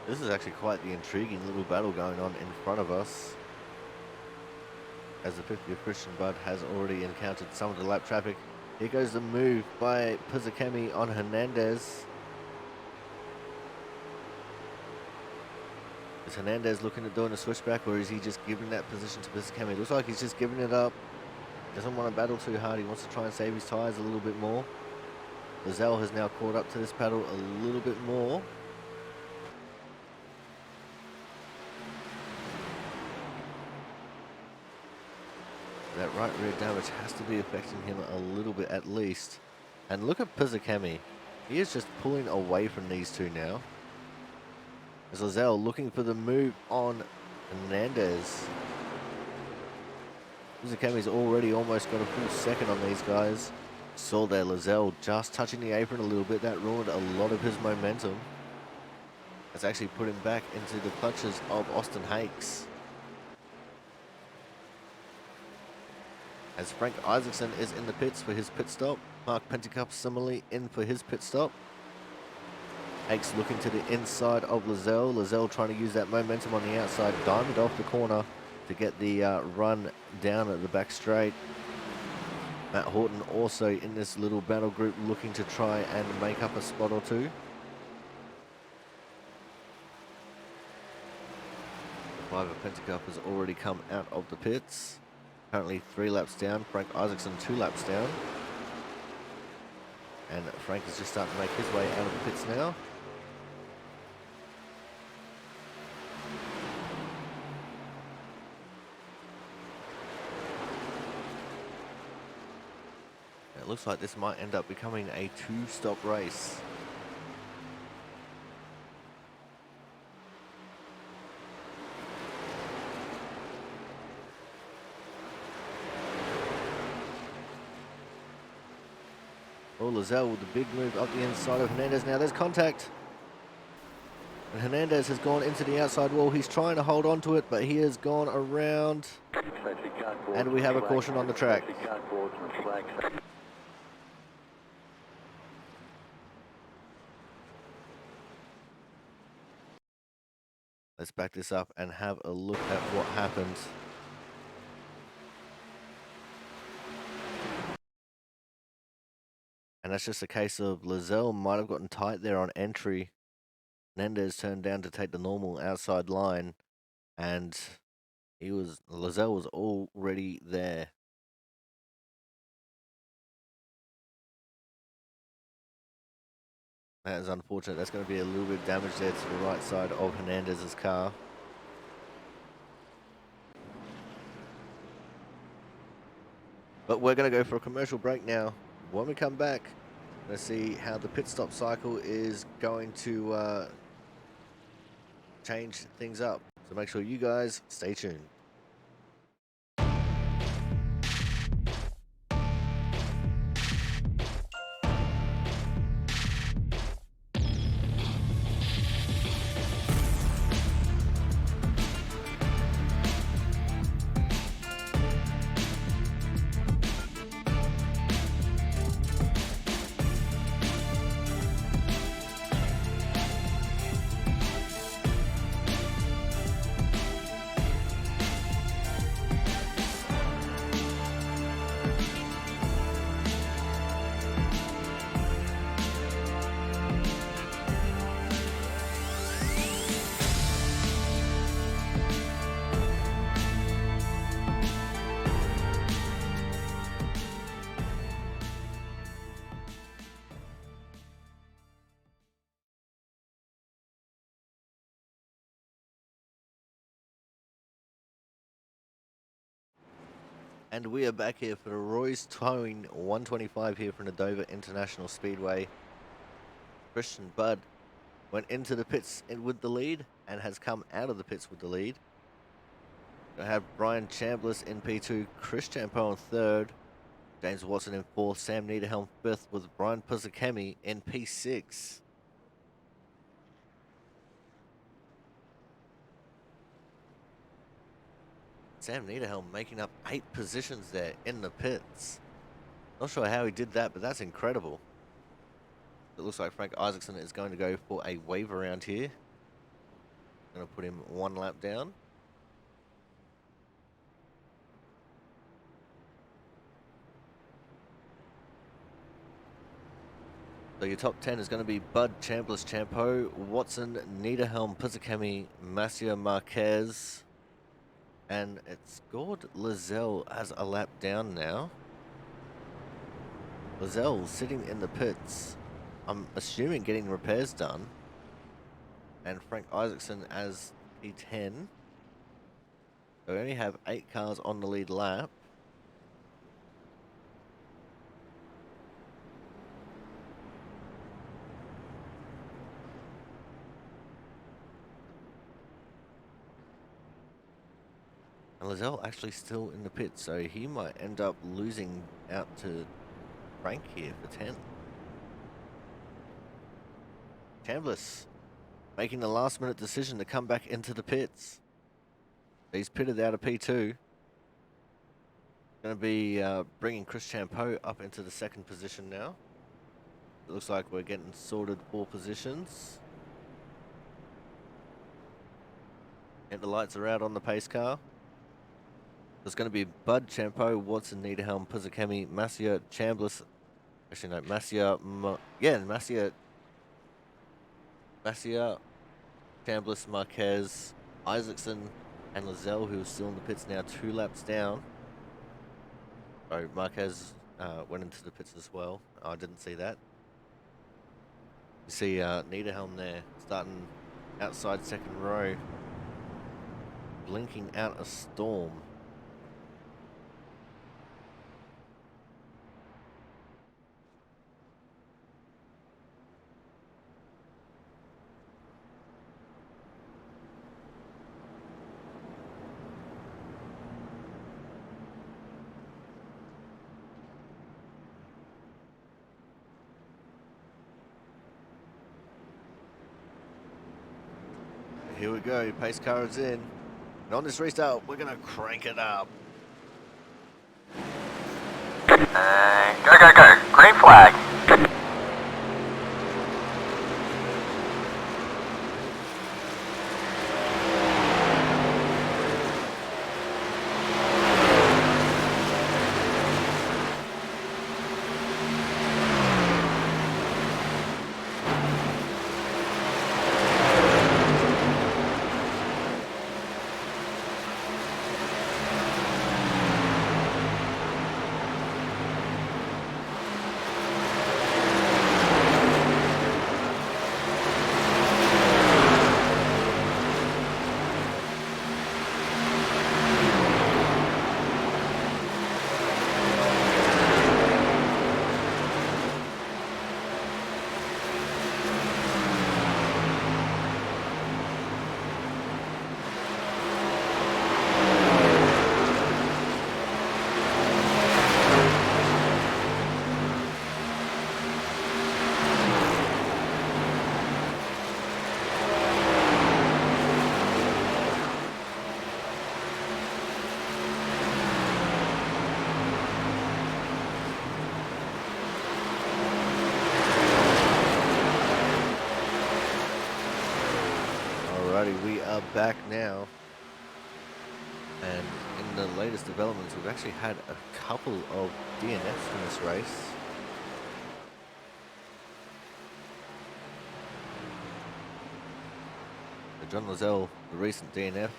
This is actually quite the intriguing little battle going on in front of us, as the 50th Christian Budd has already encountered some of the lap traffic. Here goes the move by Pizzicami on Hernandez. Is Hernandez looking at doing a switchback, or is he just giving that position to Pizzicami? It looks like he's just giving it up. Doesn't want to battle too hard. He wants to try and save his tyres a little bit more. Lizelle has now caught up to this paddle a little bit more. That right rear damage has to be affecting him a little bit at least. And look at Pizzacami. He is just pulling away from these two now. As Lizelle looking for the move on Hernandez. Pizzacami's already almost got a full second on these guys. Saw there Lizelle just touching the apron a little bit. That ruined a lot of his momentum. That's actually put him back into the clutches of Austin Hakes. As Frank Isaacson is in the pits for his pit stop. Mark Pentacup similarly in for his pit stop. Hakes looking to the inside of Lizelle. Lizelle trying to use that momentum on the outside. Diamond off the corner to get the run down at the back straight. Matt Horton also in this little battle group looking to try and make up a spot or two. The 5 of Pentacup has already come out of the pits. Currently 3 laps down. Frank Isaacson 2 laps down. And Frank is just starting to make his way out of the pits now. It looks like this might end up becoming a 2-stop race. Oh, Lizelle with the big move up the inside of Hernandez. Now there's contact. And Hernandez has gone into the outside wall. He's trying to hold on to it, but he has gone around. And we have a caution on the track. Let's back this up and have a look at what happened. And that's just a case of Lizelle might have gotten tight there on entry. Hernandez turned down to take the normal outside line, and Lizelle was already there. That is unfortunate. That's going to be a little bit of damage there to the right side of Hernandez's car. But we're going to go for a commercial break now. When we come back, let's see how the pit stop cycle is going to change things up. So make sure you guys stay tuned. And we are back here for the Roy's Towing 125 here from the Dover International Speedway. Christian Budd went into the pits with the lead and has come out of the pits with the lead. We have Brian Chambliss in P2, Chris Champeau in 3rd, James Watson in 4th, Sam Niederhelm 5th with Brian Pizzacami in P6. Sam Niederhelm making up 8 positions there in the pits. Not sure how he did that, but that's incredible. It looks like Frank Isaacson is going to go for a wave around here. Going to put him 1 lap down. So your top 10 is going to be Budd, Chambliss, Champeau, Watson, Niederhelm, Pizzacami, Macio Marquez. And it's scored Lizelle as a lap down now. Lozelle sitting in the pits. I'm assuming getting repairs done. And Frank Isaacson as P10. So we only have 8 cars on the lead lap. And Lozelle actually still in the pit, so he might end up losing out to Frank here for 10th. Chambliss making the last minute decision to come back into the pits. He's pitted out of P2. Going to be bringing Chris Champeau up into the 2nd position now. It looks like we're getting sorted for positions. And the lights are out on the pace car. There's going to be Bud, Champeau, Watson, Niederhelm, Puzakemi, Masia, Chambliss. Actually, no, Masia, Chambliss, Marquez, Isaacson, and Lozelle, who is still in the pits now, 2 laps down. Oh, Marquez went into the pits as well. I didn't see that. You see Niederhelm there, starting outside 2nd row, blinking out a storm. Here we go, pace car is in. And on this restart, we're going to crank it up. Go. Green flag. We are back now, and in the latest developments, we've actually had a couple of DNFs in this race. So John Lozelle, the recent DNF.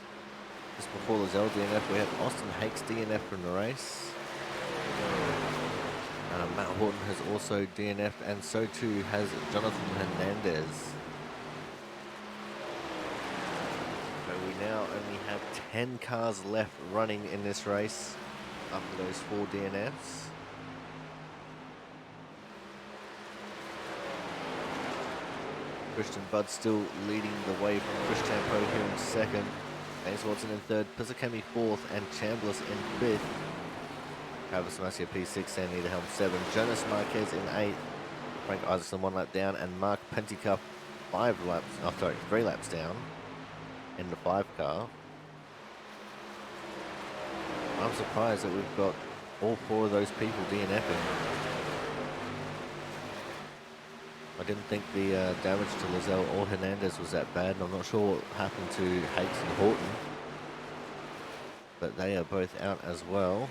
Just before Lozelle DNF, we had Austin Hakes DNF from the race. Matt Horton has also DNF'd, and so too has Jonathan Hernandez. We now only have 10 cars left running in this race after those 4 DNFs. Christian Budd still leading the way from Chris Champeau here in 2nd. James Watson in 3rd, Pizzacami 4th, and Chambliss in 5th. Travis Masia P6, Sandy Niederhelm 7, Jonas Marquez in 8th, Frank Isaacson 1 lap down, and Mark Penticuff 3 laps down in the 5 car. I'm surprised that we've got all 4 of those people DNFing. I didn't think the damage to Lozelle or Hernandez was that bad, and I'm not sure what happened to Hakes and Horton, but they are both out as well.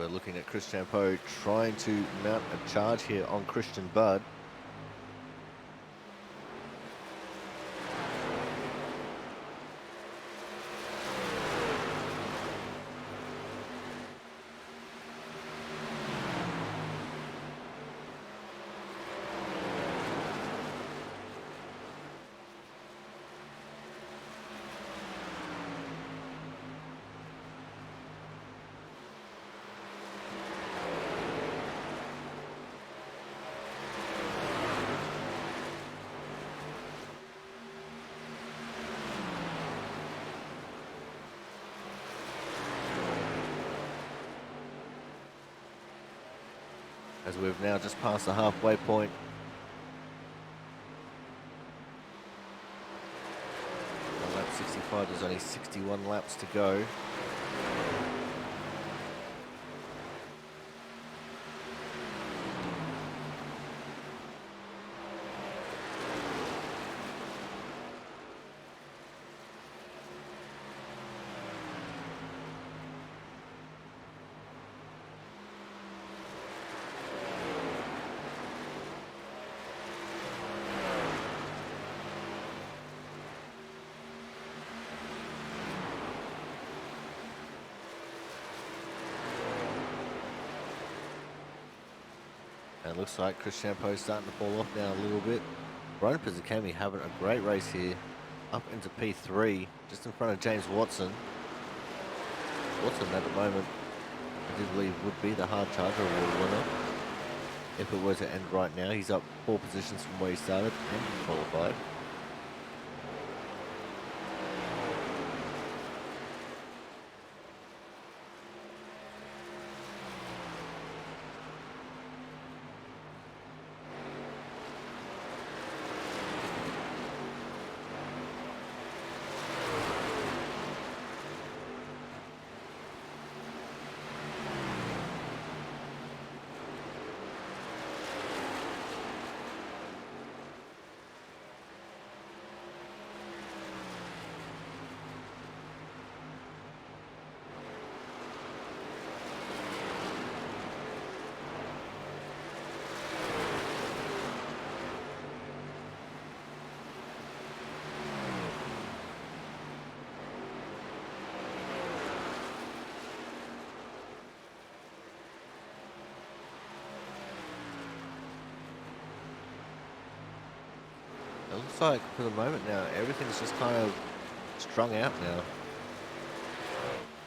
We're looking at Chris Champeau trying to mount a charge here on Christian Budd. As we've now just passed the halfway point. On lap 65, there's only 61 laps to go. And it looks like Chris Champeau's starting to fall off now a little bit. Brian Pizzicami having a great race here. Up into P3, just in front of James Watson. Watson at the moment, I do believe, would be the hard charger award winner. If it were to end right now, he's up 4 positions from where he started and he qualified. It looks like for the moment now, everything's just kind of strung out now.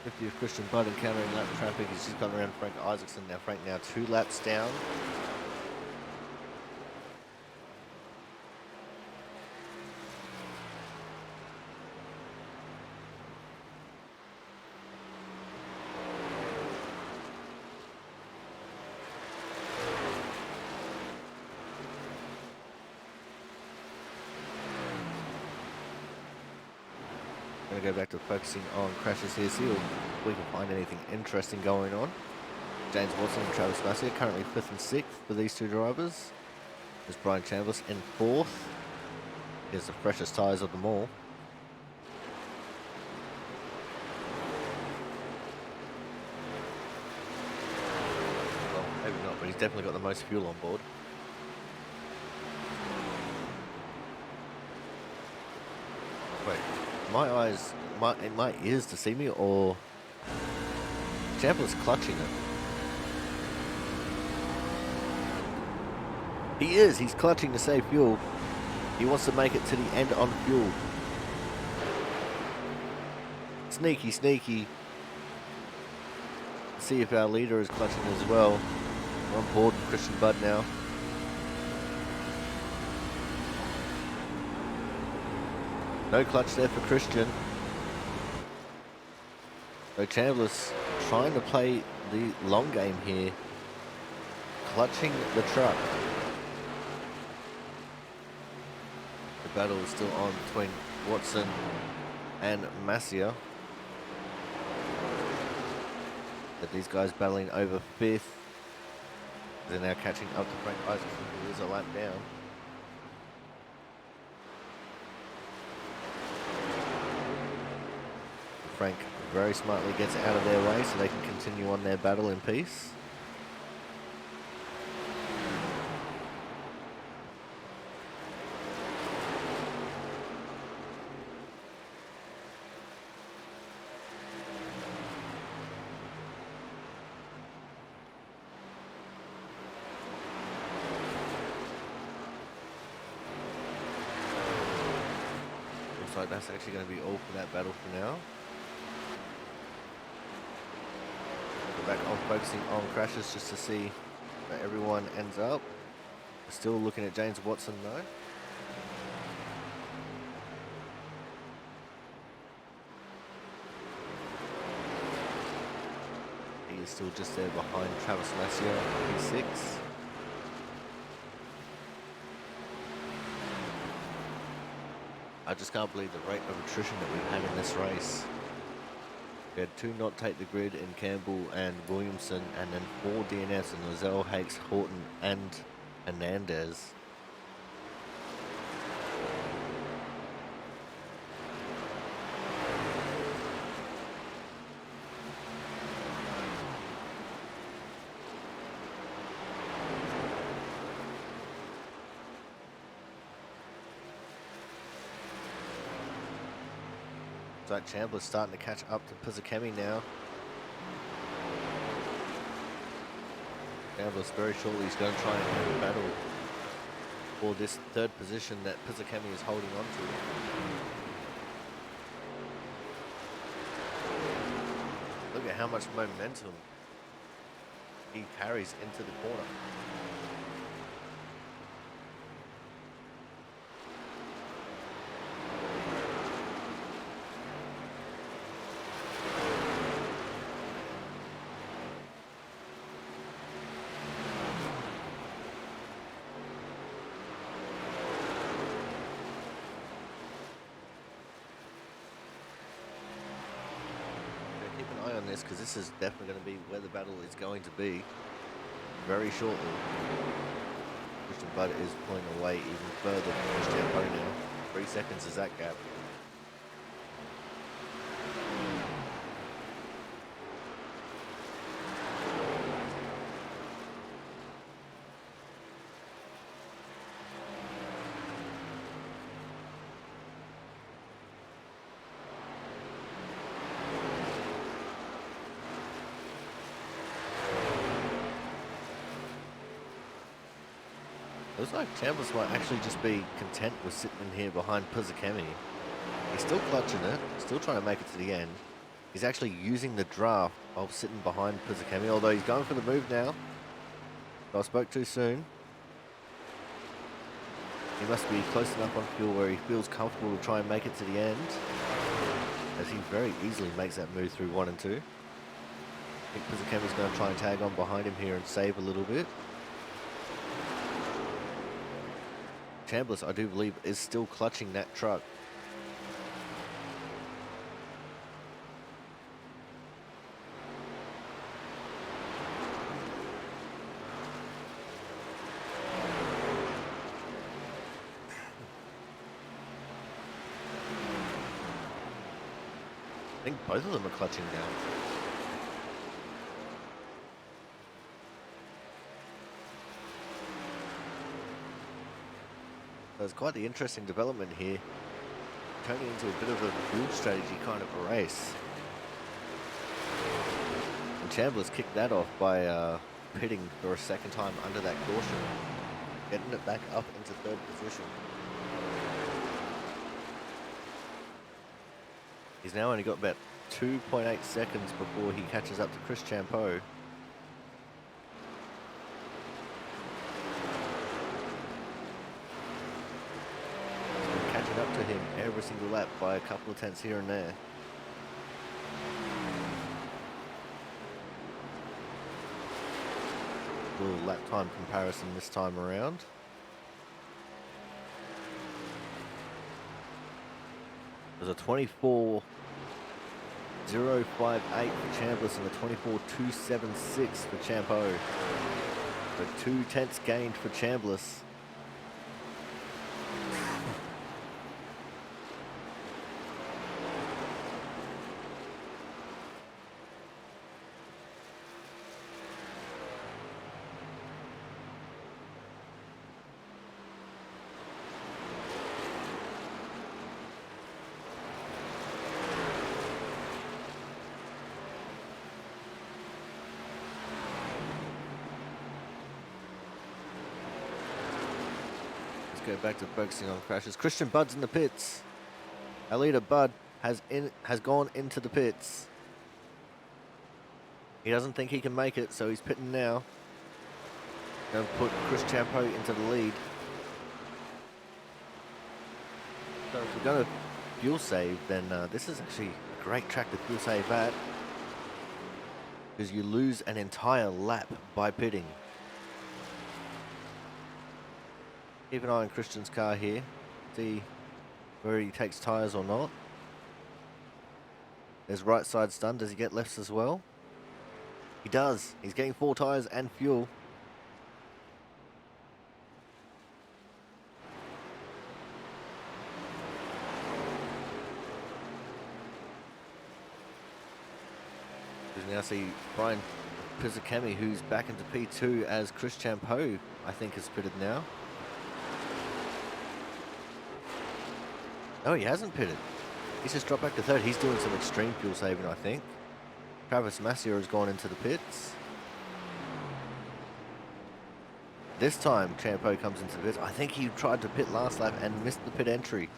50th Christian Budd encountering lap traffic. He's just coming around Frank Isaacson now. Frank now 2 laps down. Going to go back to focusing on crashes here, see if we can find anything interesting going on. James Watson and Travis Massey currently 5th and 6th for these two drivers. There's Brian Chambliss in 4th. Here's the freshest tyres of them all. Well, maybe not, but he's definitely got the most fuel on board. Wait. My ears deceive me, or Chambliss clutching it. He's clutching to save fuel. He wants to make it to the end on fuel. Sneaky, sneaky. Let's see if our leader is clutching as well. We're on board with Christian Budd now. No clutch there for Christian. So Chambliss trying to play the long game here. Clutching the truck. The battle is still on between Watson and Massia. But these guys battling over 5th. They're now catching up to Frank Isaacson, who is a lap down. Frank very smartly gets out of their way so they can continue on their battle in peace. Looks like that's actually going to be all for that battle for now. We're back on focusing on crashes just to see where everyone ends up. We're still looking at James Watson though. He is still just there behind Travis Massio on P6. I just can't believe the rate of attrition that we've had in this race. We had 2 not take the grid in Campbell and Williamson, and then 4 DNFs in Lozelle, Hakes, Horton and Hernandez. So Chandler's starting to catch up to Pizzakemi now. Chandler's very shortly is going to try and have a battle for this 3rd position that Pizzakemi is holding on to. Look at how much momentum he carries into the corner. Keep an eye on this because this is definitely going to be where the battle is going to be very shortly. Christian Budd is pulling away even further from Christian Budd now. 3 seconds is that gap. Looks like Chambliss might actually just be content with sitting in here behind Pizzakemi. He's still clutching it, still trying to make it to the end. He's actually using the draft of sitting behind Pizzakemi, although he's going for the move now. So I spoke too soon. He must be close enough on fuel where he feels comfortable to try and make it to the end, as he very easily makes that move through 1 and 2. I think Pizzakemi's going to try and tag on behind him here and save a little bit. Chambliss, I do believe, is still clutching that truck. I think both of them are clutching down. There's quite the interesting development here, turning into a bit of a build strategy kind of a race. And Chambliss kicked that off by pitting for a 2nd time under that caution, getting it back up into 3rd position. He's now only got about 2.8 seconds before he catches up to Chris Champeau. Up to him every single lap by a couple of tenths here and there. Little lap time comparison this time around. There's a 24.058 for Chambliss and a 24.276 for Champeau. So 2 tenths gained for Chambliss. go back to focusing on crashes. Christian Budd's in the pits. Our leader Bud has gone into the pits. He doesn't think he can make it, so he's pitting now. Going to put Chris Champo into the lead. So if we're going to fuel save, then this is actually a great track to fuel save at, because you lose an entire lap by pitting. Keep an eye on Christian's car here. See where he takes tyres or not. There's right side stun. Does he get lefts as well? He does. He's getting 4 tyres and fuel. We now see Brian Pizzicami, who's back into P2 as Chris Champo, I think, is pitted now. No, he hasn't pitted. He's just dropped back to 3rd. He's doing some extreme fuel saving, I think. Travis Massier has gone into the pits. This time, Champo comes into the pits. I think he tried to pit last lap and missed the pit entry.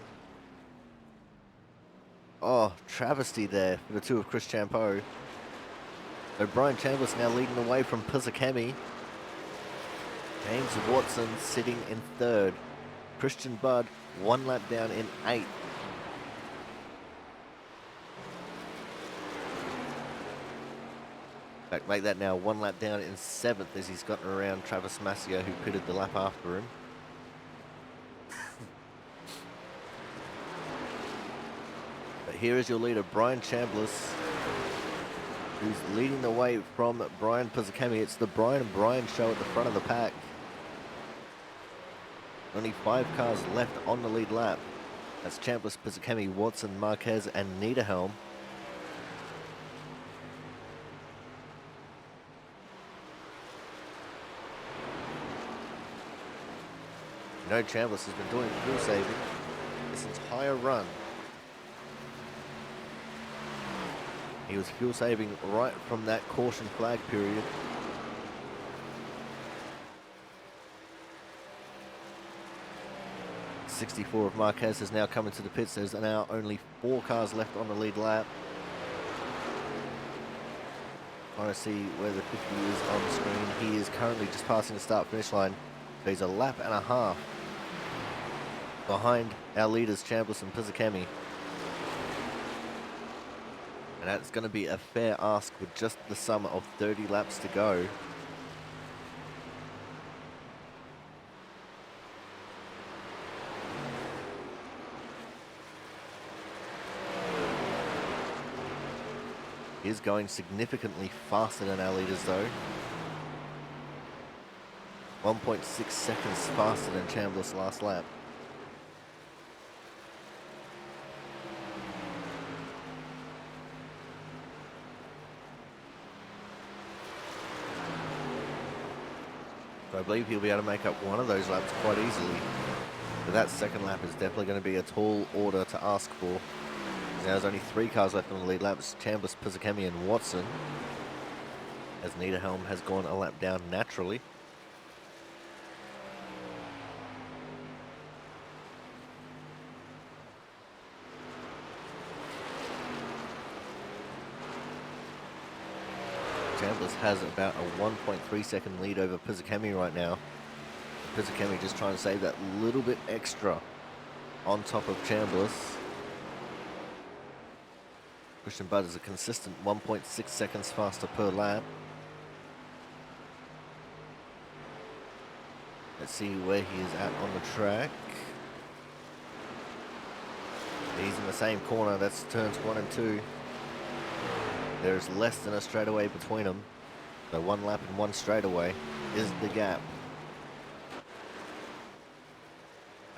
Oh, travesty there for the 2 of Chris Champo. So Brian Chambliss now leading the way from Pizzicami. James Watson sitting in 3rd. Christian Budd 1 lap down in 8th. In fact, make that now 1 lap down in 7th as he's gotten around Travis Massier, who pitted the lap after him. But here is your leader, Brian Chambliss, who's leading the way from Brian Pizzicami. It's the Brian and Brian show at the front of the pack. Only 5 cars left on the lead lap. That's Chambliss, Pizzicami, Watson, Marquez, and Niederhelm. You know, Chambliss has been doing fuel saving this entire run. He was fuel saving right from that caution flag period. .64 of Marquez has now come into the pits. There's now only 4 cars left on the lead lap. Trying to see where the 50 is on the screen. He is currently just passing the start finish line. So he's a lap and a half behind our leaders, Chambliss and Pizzicami. And that's going to be a fair ask with just the sum of 30 laps to go. He is going significantly faster than our leaders though. 1.6 seconds faster than Chambliss last lap. So I believe he'll be able to make up one of those laps quite easily. But that second lap is definitely going to be a tall order to ask for. Now there's only 3 cars left on the lead laps, Chambliss, Pizzicami and Watson, as Niederhelm has gone a lap down naturally. Chambliss has about a 1.3 second lead over Pizzicami right now. Pizzicami just trying to save that little bit extra on top of Chambliss. Christian Budd is a consistent 1.6 seconds faster per lap. Let's see where he is at on the track. He's in the same corner, that's turns 1 and 2. There's less than a straightaway between them. So 1 lap and 1 straightaway is the gap.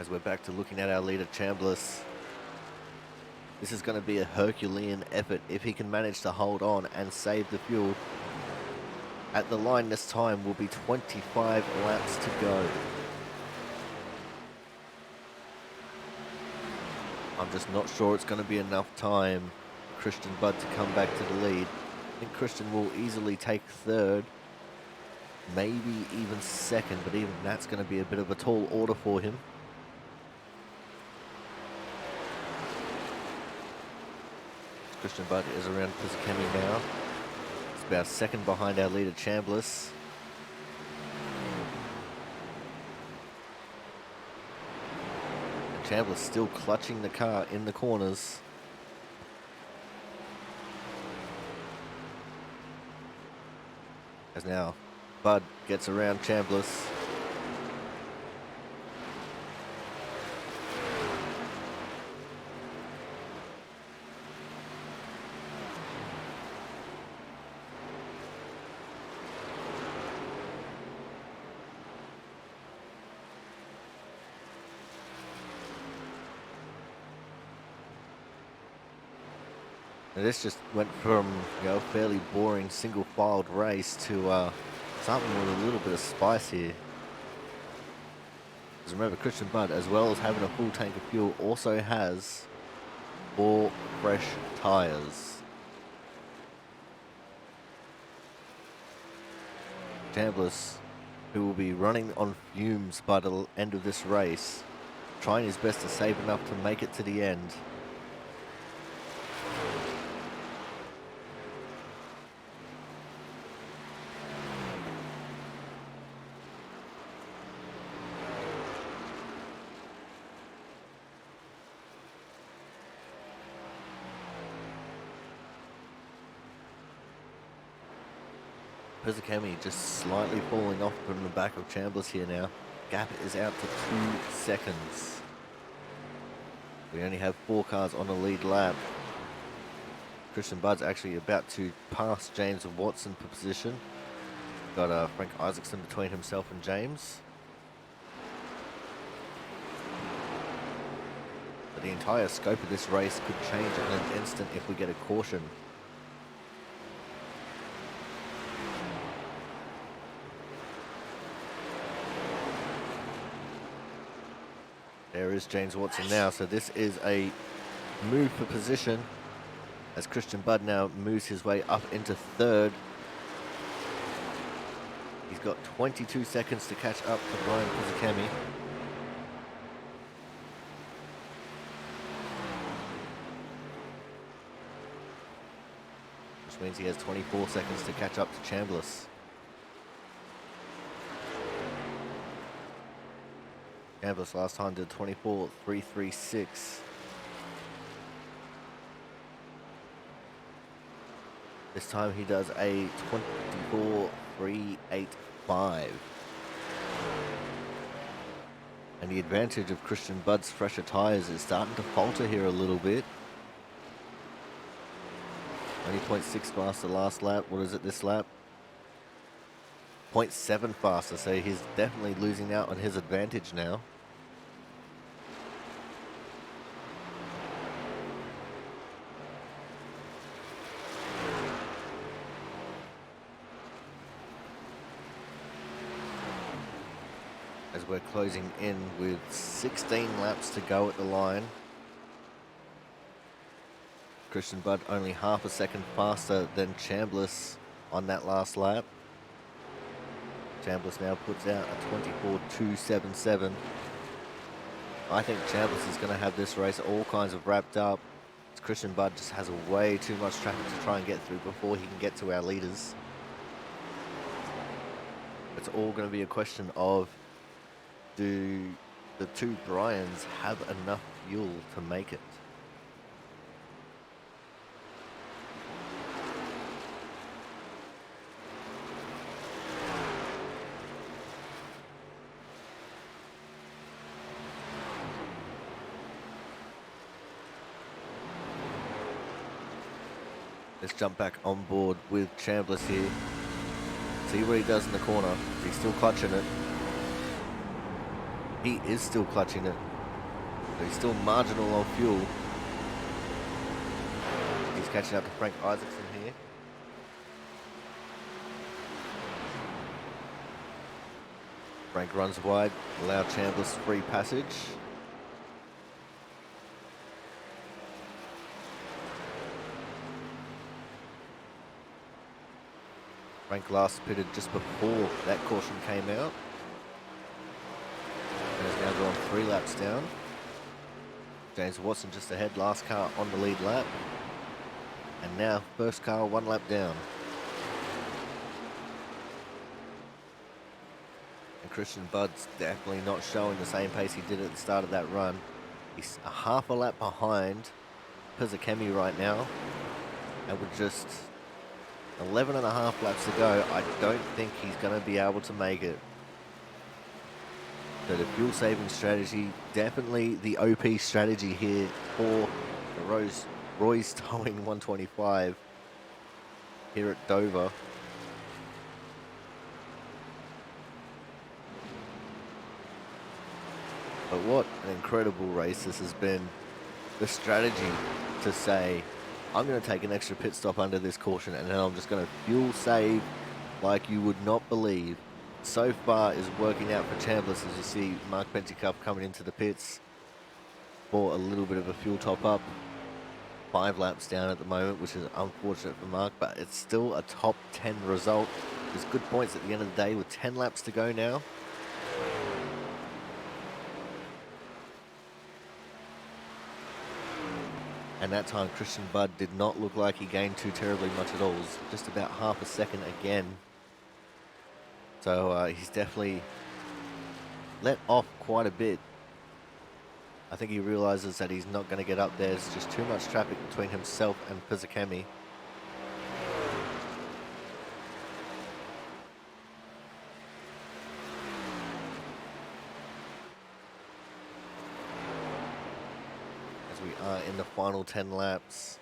As we're back to looking at our leader, Chambliss. This is going to be a Herculean effort if he can manage to hold on and save the fuel. At the line this time will be 25 laps to go. I'm just not sure it's going to be enough time for Christian Budd to come back to the lead. I think Christian will easily take 3rd, maybe even 2nd, but even that's going to be a bit of a tall order for him. Christian Budd is around Pizzacami now. It's about a second behind our leader, Chambliss. And Chambliss still clutching the car in the corners. As now Budd gets around Chambliss. And this just went from, a fairly boring single-filed race to something with a little bit of spice here. Because remember, Christian Budd, as well as having a full tank of fuel, also has 4 fresh tyres. Chambliss, who will be running on fumes by the end of this race, trying his best to save enough to make it to the end. Pizzacami just slightly falling off from the back of Chambliss here now. Gap is out to 2 seconds. We only have 4 cars on the lead lap. Christian Budd's actually about to pass James Watson for position. Got Frank Isaacson between himself and James. But the entire scope of this race could change in an instant if we get a caution. There is James Watson now, so this is a move for position as Christian Budd now moves his way up into 3rd. He's got 22 seconds to catch up to Brian Pizzacami. Which means he has 24 seconds to catch up to Chambliss. Chambliss last time did 24.336. This time he does a 24.385. And the advantage of Christian Budd's fresher tyres is starting to falter here a little bit. Only 0.6 faster last lap. What is it this lap? 0.7 faster, so he's definitely losing out on his advantage now. As we're closing in with 16 laps to go at the line. Christian Budd only half a second faster than Chambliss on that last lap. Chambliss now puts out a 24.277. I think Chambliss is going to have this race all kinds of wrapped up. Christian Budd just has way too much traffic to try and get through before he can get to our leaders. It's all going to be a question of, do the 2 Bryans have enough fuel to make it? Let's jump back on board with Chambliss here. See what he does in the corner. He's still clutching it. He is still clutching it. But he's still marginal on fuel. He's catching up to Frank Isaacson here. Frank runs wide, allow Chambliss free passage. Frank last pitted just before that caution came out. And has now gone 3 laps down. James Watson just ahead, last car on the lead lap. And now, first car 1 lap down. And Christian Budd's definitely not showing the same pace he did at the start of that run. He's a half a lap behind Pizzakemi right now. And with just 11 and a half laps to go, I don't think he's going to be able to make it. So the fuel saving strategy, definitely the OP strategy here for the Roy's Towing 125 here at Dover. But what an incredible race this has been. The strategy to say, I'm going to take an extra pit stop under this caution and then I'm just going to fuel save like you would not believe, so far is working out for Chambliss, as you see Mark Pentecoff coming into the pits for a little bit of a fuel top up. 5 laps down at the moment, which is unfortunate for Mark, but it's still a top 10 result. There's good points at the end of the day with 10 laps to go now. And that time Christian Budd did not look like he gained too terribly much at all. It was just about half a second again. So he's definitely let off quite a bit. I think he realizes that he's not going to get up there. There's just too much traffic between himself and Pizzakemi. As we are in the final 10 laps.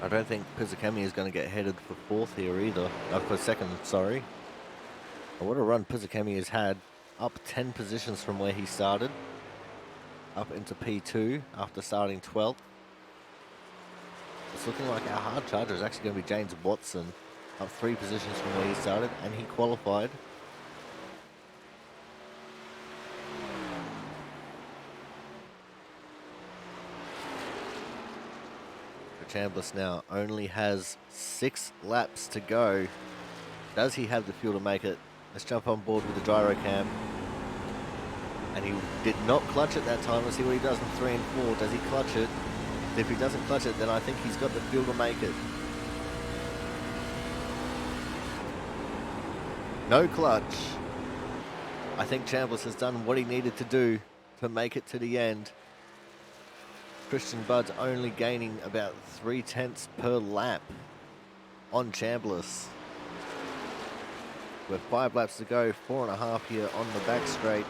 I don't think Pizzakemi is going to get headed for 4th here either. For 2nd, sorry. But what a run Pizzakemi has had. Up 10 positions from where he started. Up into P2 after starting 12th. It's looking like our hard charger is actually going to be James Watson. Up 3 positions from where he started, and he qualified. Chambliss now only has 6 laps to go. Does he have the fuel to make it? Let's jump on board with the gyro cam. And he did not clutch it that time. Let's see what he does in 3 and 4. Does he clutch it? If he doesn't clutch it, then I think he's got the fuel to make it. No clutch. I think Chambliss has done what he needed to do to make it to the end. Christian Budd's only gaining about 0.3 per lap on Chambliss. With 5 laps to go, 4.5 here on the back straight.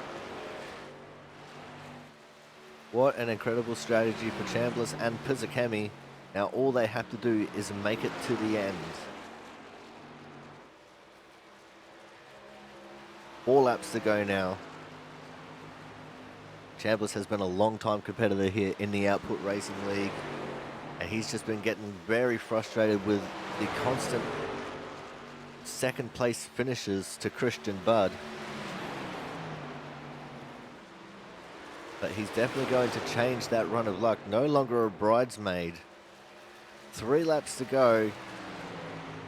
What an incredible strategy for Chambliss and Pizzakemi. Now all they have to do is make it to the end. 4 laps to go now. Chambliss has been a long-time competitor here in the Output Racing League, and he's just been getting very frustrated with the constant second-place finishes to Christian Budd. But he's definitely going to change that run of luck. No longer a bridesmaid. 3 laps to go.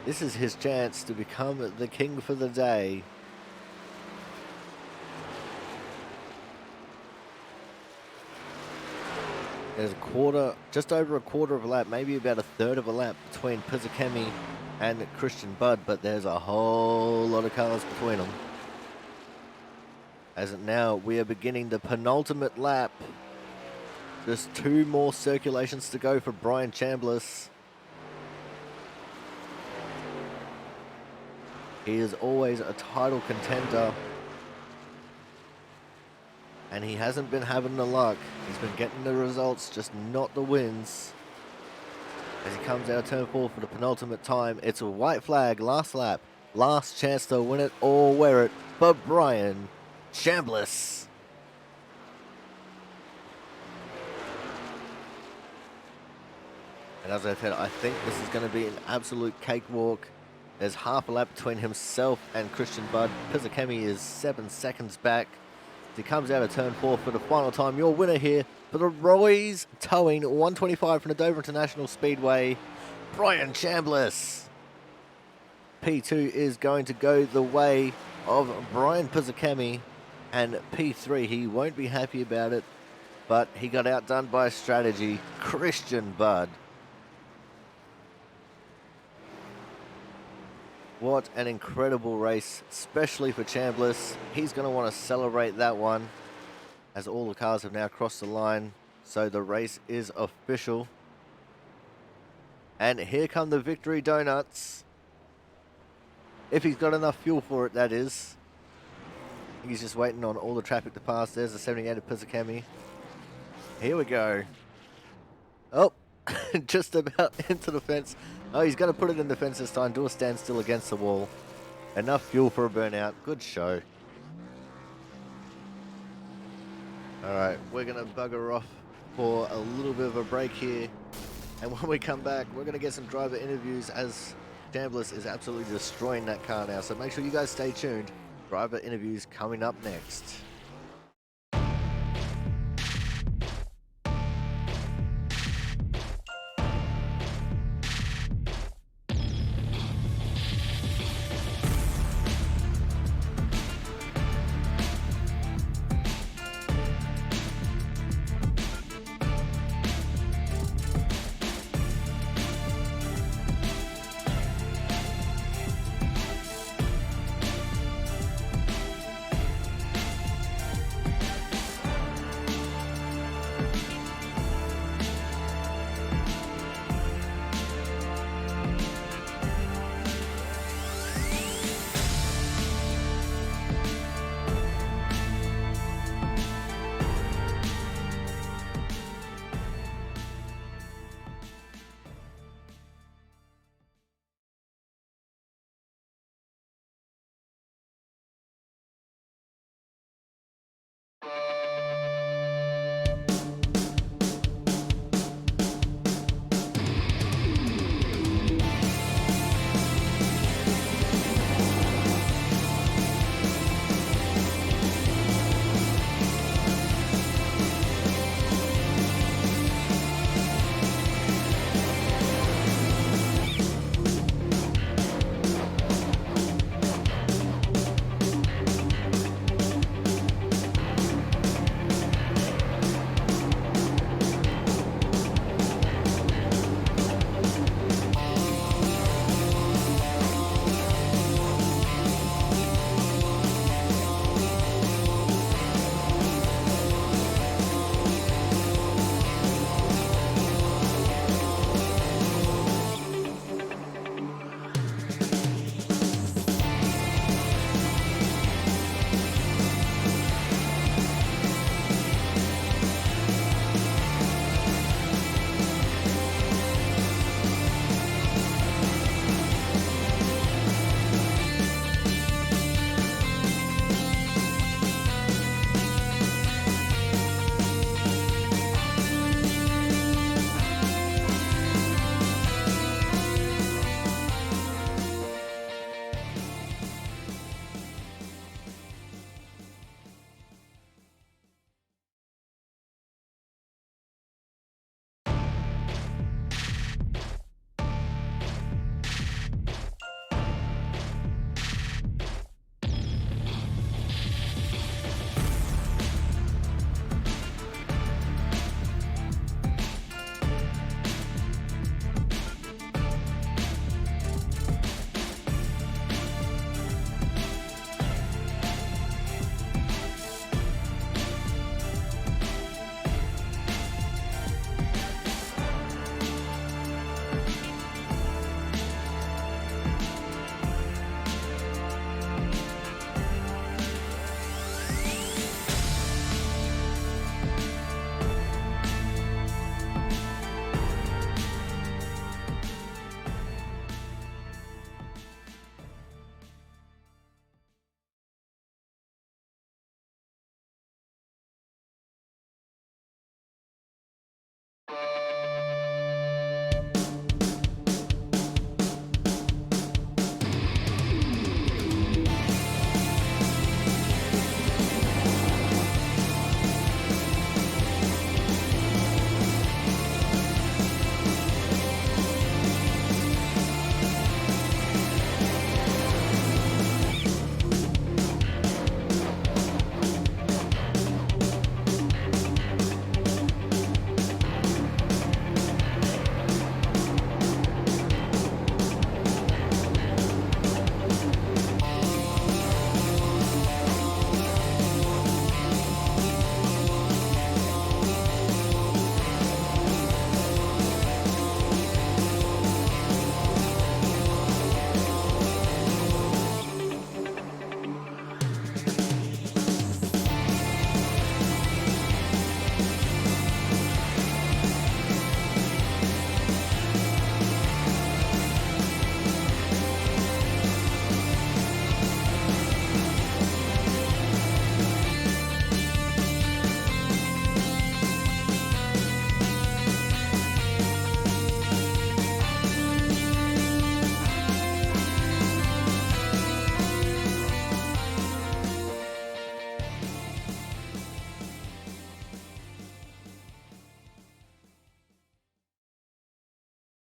This is his chance to become the king for the day. There's just over a quarter of a lap, maybe about a third of a lap between Pizzakemi and Christian Budd, but there's a whole lot of cars between them. As of now, we are beginning the penultimate lap. Just 2 more circulations to go for Brian Chambliss. He is always a title contender. And he hasn't been having the luck. He's been getting the results, just not the wins. As he comes out of turn 4 for the penultimate time, it's a white flag, last lap. Last chance to win it or wear it for Brian Chambliss. And as I said, I think this is going to be an absolute cakewalk. There's half a lap between himself and Christian Budd. Pizzakemi is 7 seconds back. He comes out of turn 4 for the final time. Your winner here, For the Roy's Towing 125 from the Dover International Speedway, Brian Chambliss. P2 is going to go the way of Brian Pizzicami, and P3, he won't be happy about it, but he got outdone by strategy, Christian Budd. What an incredible race, especially for Chambliss. He's going to want to celebrate that one, as all the cars have now crossed the line, so the race is official. And here come the victory donuts. If he's got enough fuel for it, that is. He's just waiting on all the traffic to pass. There's the 78 of Pizzicami. Here we go. Oh, just about into the fence. Oh, he's going to put it in the fence this time. Do a standstill against the wall. Enough fuel for a burnout. Good show. Alright, we're going to bugger off for a little bit of a break here. And when we come back, we're going to get some driver interviews as Chambliss is absolutely destroying that car now. So make sure you guys stay tuned. Driver interviews coming up next.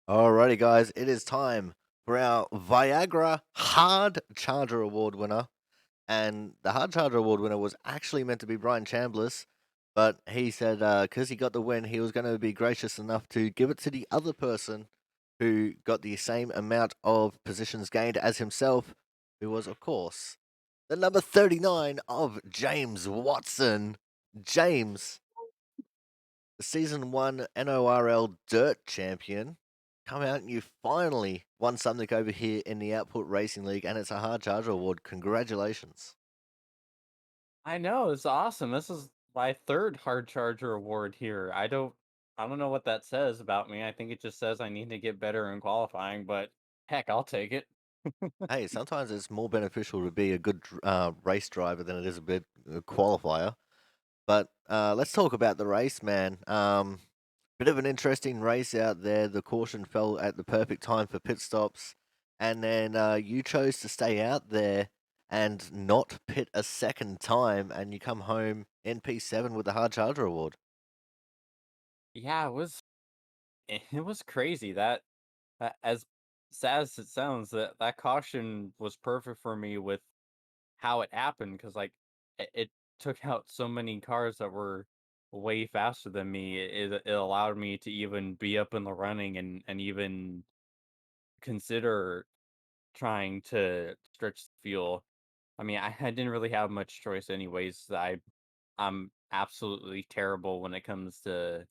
Alrighty, guys, it is time for our Viagra Hard Charger Award winner. And the Hard Charger Award winner was actually meant to be Brian Chambliss, but he said because he got the win, he was going to be gracious enough to give it to the other person who got the same amount of positions gained as himself, who was, of course, the number 39 of James Watson. James, the season one NORL Dirt champion, come out and you finally won something over here in the Output Racing League, and it's a Hard Charger Award. Congratulations. I know, it's awesome. This is my third hard charger award here. I don't know what that says about me. I think it just says I need to get better in qualifying, but heck, I'll take it. Hey, sometimes it's more beneficial to be a good race driver than it is a bit qualifier. But let's talk about the race, man. Bit of an interesting race out there. The caution fell at the perfect time for pit stops, and then you chose to stay out there and not pit a second time, and you come home in P7 with the Hard Charger Award. Yeah, it was crazy. As sad as it sounds, that caution was perfect for me with how it happened because it took out so many cars that were way faster than me. It allowed me to even be up in the running and even consider trying to stretch the fuel. I mean, I didn't really have much choice anyways. I'm absolutely terrible when it comes to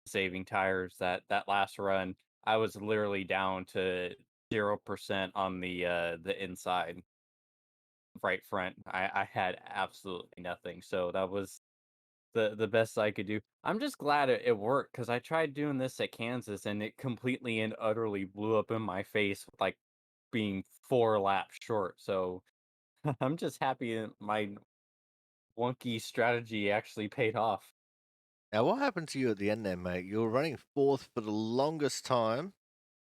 saving tires. That last run, I was literally down to 0% on the inside right front. I had absolutely nothing. So that was the best I could do. I'm just glad it worked because I tried doing this at Kansas and it completely and utterly blew up in my face with like being 4 laps short. So I'm just happy that my wonky strategy actually paid off. Now, what happened to you at the end there, mate? You were running fourth for the longest time,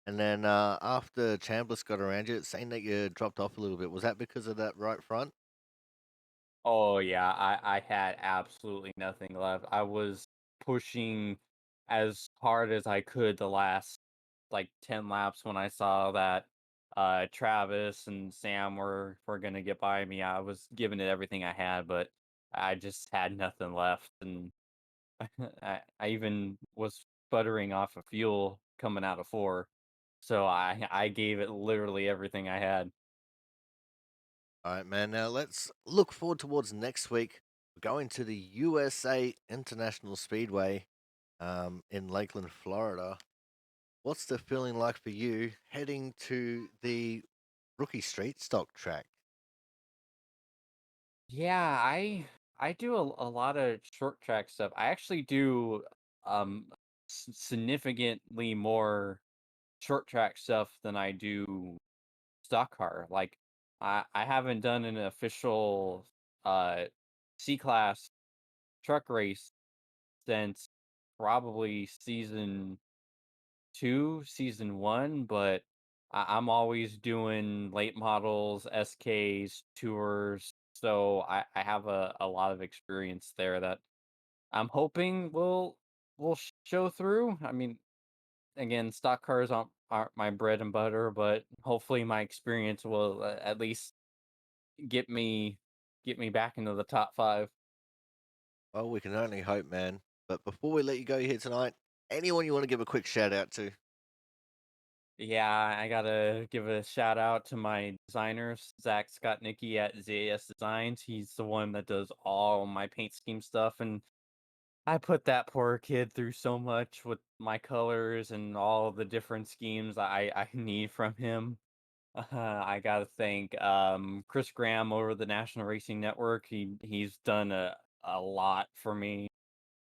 and then after Chambliss got around you, it's saying that you dropped off a little bit. Was that because of that right front? Oh yeah, I had absolutely nothing left. I was pushing as hard as I could the last like 10 laps when I saw that Travis and Sam were gonna get by me. I was giving it everything I had, but I just had nothing left and I even was sputtering off of fuel coming out of four. So I gave it literally everything I had. All right, man. Now let's look forward towards next week. We're going to the USA International Speedway in Lakeland, Florida. What's the feeling like for you heading to the Rookie Street Stock track? Yeah, I do a lot of short track stuff. I actually do significantly more short track stuff than I do stock car. Like I haven't done an official uh C class truck race since probably season 2, season 1, but I'm always doing late models, SKs, tours. So I have a lot of experience there that I'm hoping will show through. I mean, again, stock cars aren't my bread and butter, but hopefully my experience will at least get me get me back into the top 5. Well, we can only hope, man. But before we let you go here tonight, anyone you want to give a quick shout out to? Yeah, I gotta give a shout out to my designers, Zach Scott Nicky at ZAS Designs. He's the one that does all my paint scheme stuff, and I put that poor kid through so much with my colors and all the different schemes I need from him. I gotta thank Chris Graham over the National Racing Network. He's done a lot for me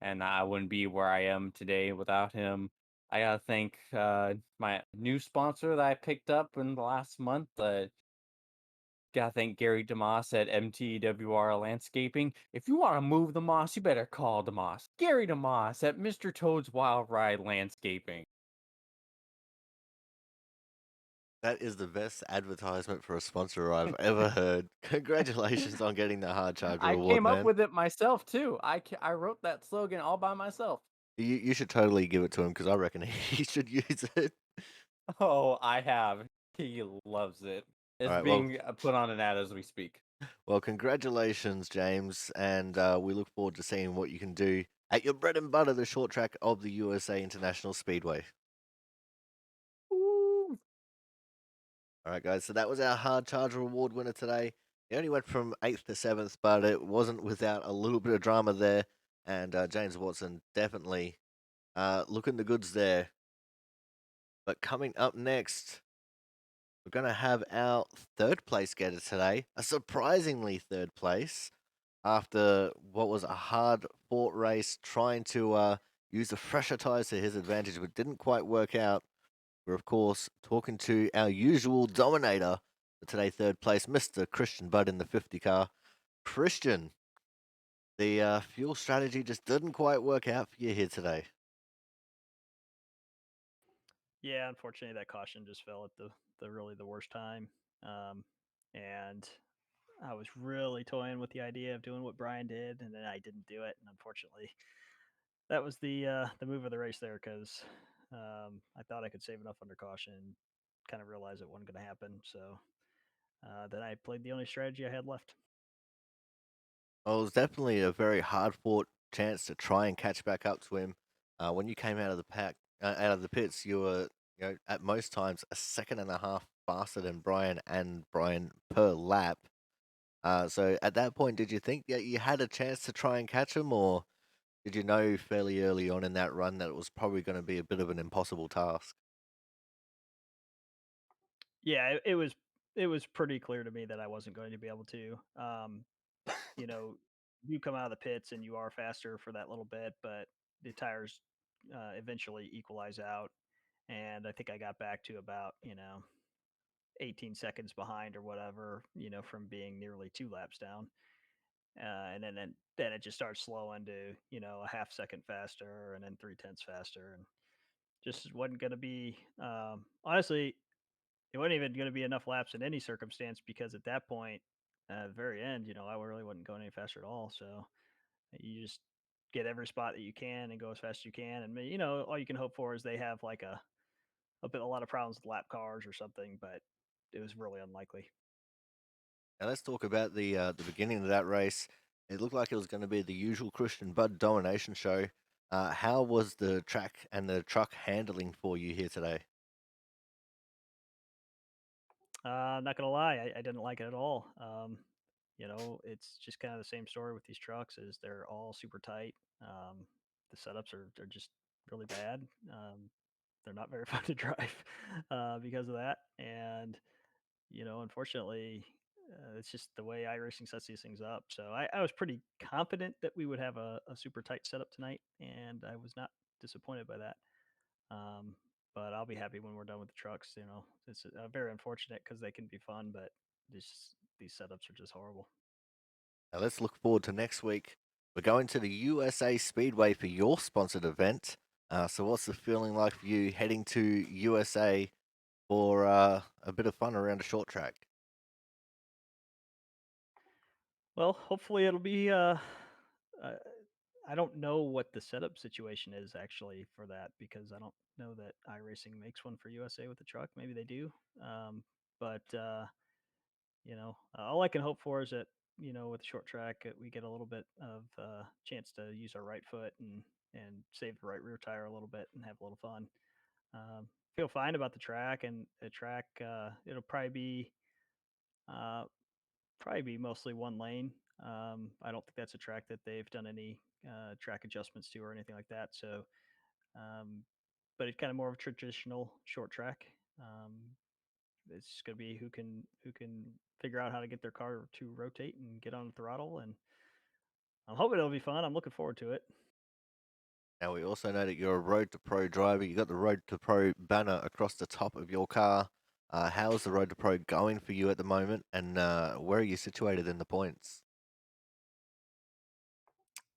and I wouldn't be where I am today without him. I gotta thank my new sponsor that I picked up in the last month. Gotta thank Gary DeMoss at MTWR Landscaping. If you want to move the moss, you better call DeMoss. Gary DeMoss at Mr. Toad's Wild Ride Landscaping. That is the best advertisement for a sponsor I've ever heard. Congratulations on getting the Hard Charger I Award, came up man. with it myself too. I wrote that slogan all by myself. You should totally give it to him because I reckon he should use it. Oh, I have. He loves it. All It's right. Well, being put on an ad as we speak. well, congratulations, James, and we look forward to seeing what you can do at your bread and butter, the short track of the USA International Speedway. Woo! All right, guys. So that was our hard charger award winner today. He only went from eighth to seventh, but it wasn't without a little bit of drama there. And James Watson definitely looking the goods there. But coming up next, we're going to have our third place getter today, a surprisingly third place after what was a hard fought race, trying to use the fresher tyres to his advantage, but didn't quite work out. We're, of course, talking to our usual dominator for today, third place, Mr. Christian Budd in the 50 car. Christian, the fuel strategy just didn't quite work out for you here today. Yeah, unfortunately, that caution just fell at the really the worst time. Um, and I was really toying with the idea of doing what Brian did, and then I didn't do it. And unfortunately, that was the move of the race there because I thought I could save enough under caution, kind of realized it wasn't going to happen. So then I played the only strategy I had left. Well, it was definitely a very hard fought chance to try and catch back up to him. When you came out of the pack, out of the pits, you were, at most times a second and a half faster than Brian per lap. So at that point, did you think that you had a chance to try and catch him, or did you know fairly early on in that run that it was probably going to be a bit of an impossible task? Yeah, it was pretty clear to me that I wasn't going to be able to. You know, you come out of the pits and you are faster for that little bit, but the tires eventually equalize out. And I think I got back to about 18 seconds behind or whatever, from being nearly 2 laps down. And then it just starts slowing to a half second faster, and then 3/10 faster, and just wasn't going to be. Honestly, it wasn't even going to be enough laps in any circumstance because at that point, at the very end, I really wasn't going any faster at all. So you just get every spot that you can and go as fast as you can. And all you can hope for is they have like a lot of problems with lap cars or something, but it was really unlikely. Now let's talk about the beginning of that race. It looked like it was going to be the usual Christian Bud domination show. How was the track and the truck handling for you here today? Not gonna lie, I didn't like it at all. It's just kind of the same story with these trucks. Is they're all super tight. The setups are just really bad. They're not very fun to drive because of that. And unfortunately, it's just the way iRacing sets these things up. So I was pretty confident that we would have a super tight setup tonight, and I was not disappointed by that. Um, but I'll be happy when we're done with the trucks. It's very unfortunate because they can be fun, but these setups are just horrible. Now let's look forward to next week. We're going to the USA Speedway for your sponsored event. So what's the feeling like for you heading to USA for a bit of fun around a short track? Well, hopefully it'll be. Uh, I don't know what the setup situation is actually for that because I don't know that iRacing makes one for USA with the truck. Maybe they do, but all I can hope for is that with the short track we get a little bit of chance to use our right foot and save the right rear tire a little bit and have a little fun. Feel fine about the track, and the track it'll uh, probably be mostly one lane. I don't think that's a track that they've done any track adjustments to or anything like that. So, um, but it's kind of more of a traditional short track. It's going to be who can figure out how to get their car to rotate and get on the throttle, and I'm hoping it'll be fun. I'm looking forward to it. Now we also know that you're a Road to Pro driver. You got the Road to Pro banner across the top of your car. How is the Road to Pro going for you at the moment, and where are you situated in the points?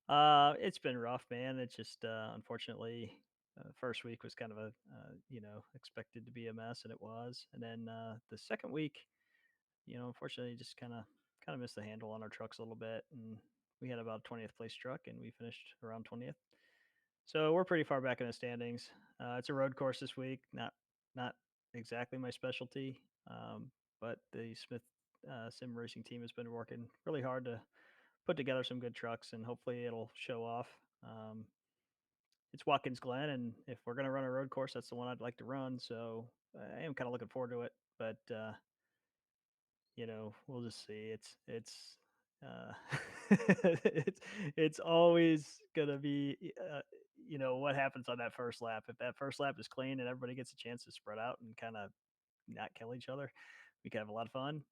It's been rough, man. It's just unfortunately, first week was kind of a expected to be a mess, and it was. And then the second week, unfortunately, just kind of missed the handle on our trucks a little bit, and we had about a 20th place truck, and we finished around 20th. So we're pretty far back in the standings. It's a road course this week, not exactly my specialty. But the Smith Sim Racing team has been working really hard to put together some good trucks, and hopefully it'll show off. Um, it's Watkins Glen, and if we're gonna run a road course, that's the one I'd like to run. So I am kind of looking forward to it. But we'll just see. Uh, it's it's always gonna be what happens on that first lap. If that first lap is clean and everybody gets a chance to spread out and kind of not kill each other, we can have a lot of fun.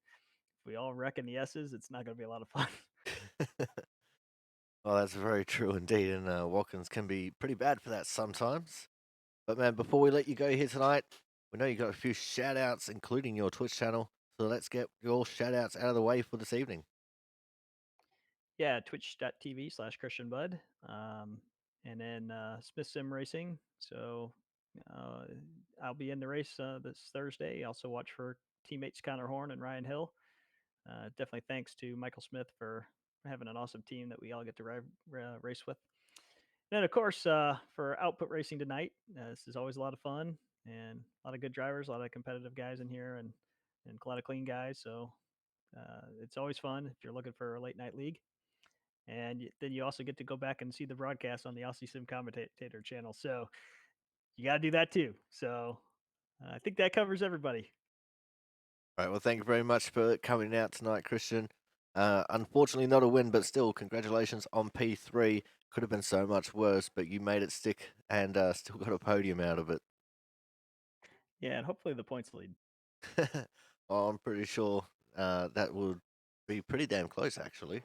If we all wreck in the S's, it's not gonna be a lot of fun. Well, that's very true indeed, and Watkins can be pretty bad for that sometimes. But man, before we let you go here tonight, we know you got a few shout outs, including your Twitch channel. So let's get your shout outs out of the way for this evening. Yeah, twitch.tv/Christian Bud. And then Smith Sim Racing. So uh, I'll be in the race this Thursday. Also watch for teammates Connor Horn and Ryan Hill. Definitely thanks to Michael Smith for having an awesome team that we all get to race with. And then, of course, for Output Racing tonight, this is always a lot of fun and a lot of good drivers, a lot of competitive guys in here, and a lot of clean guys. So it's always fun if you're looking for a late night league. And then you also get to go back and see the broadcast on the Aussie Sim Commentator channel. So you got to do that too. So I think that covers everybody. All right. Well, thank you very much for coming out tonight, Christian. Unfortunately, not a win, but still, congratulations on P3. Could have been so much worse, but you made it stick and still got a podium out of it. Yeah, and hopefully the points lead. Well, I'm pretty sure that would be pretty damn close, actually.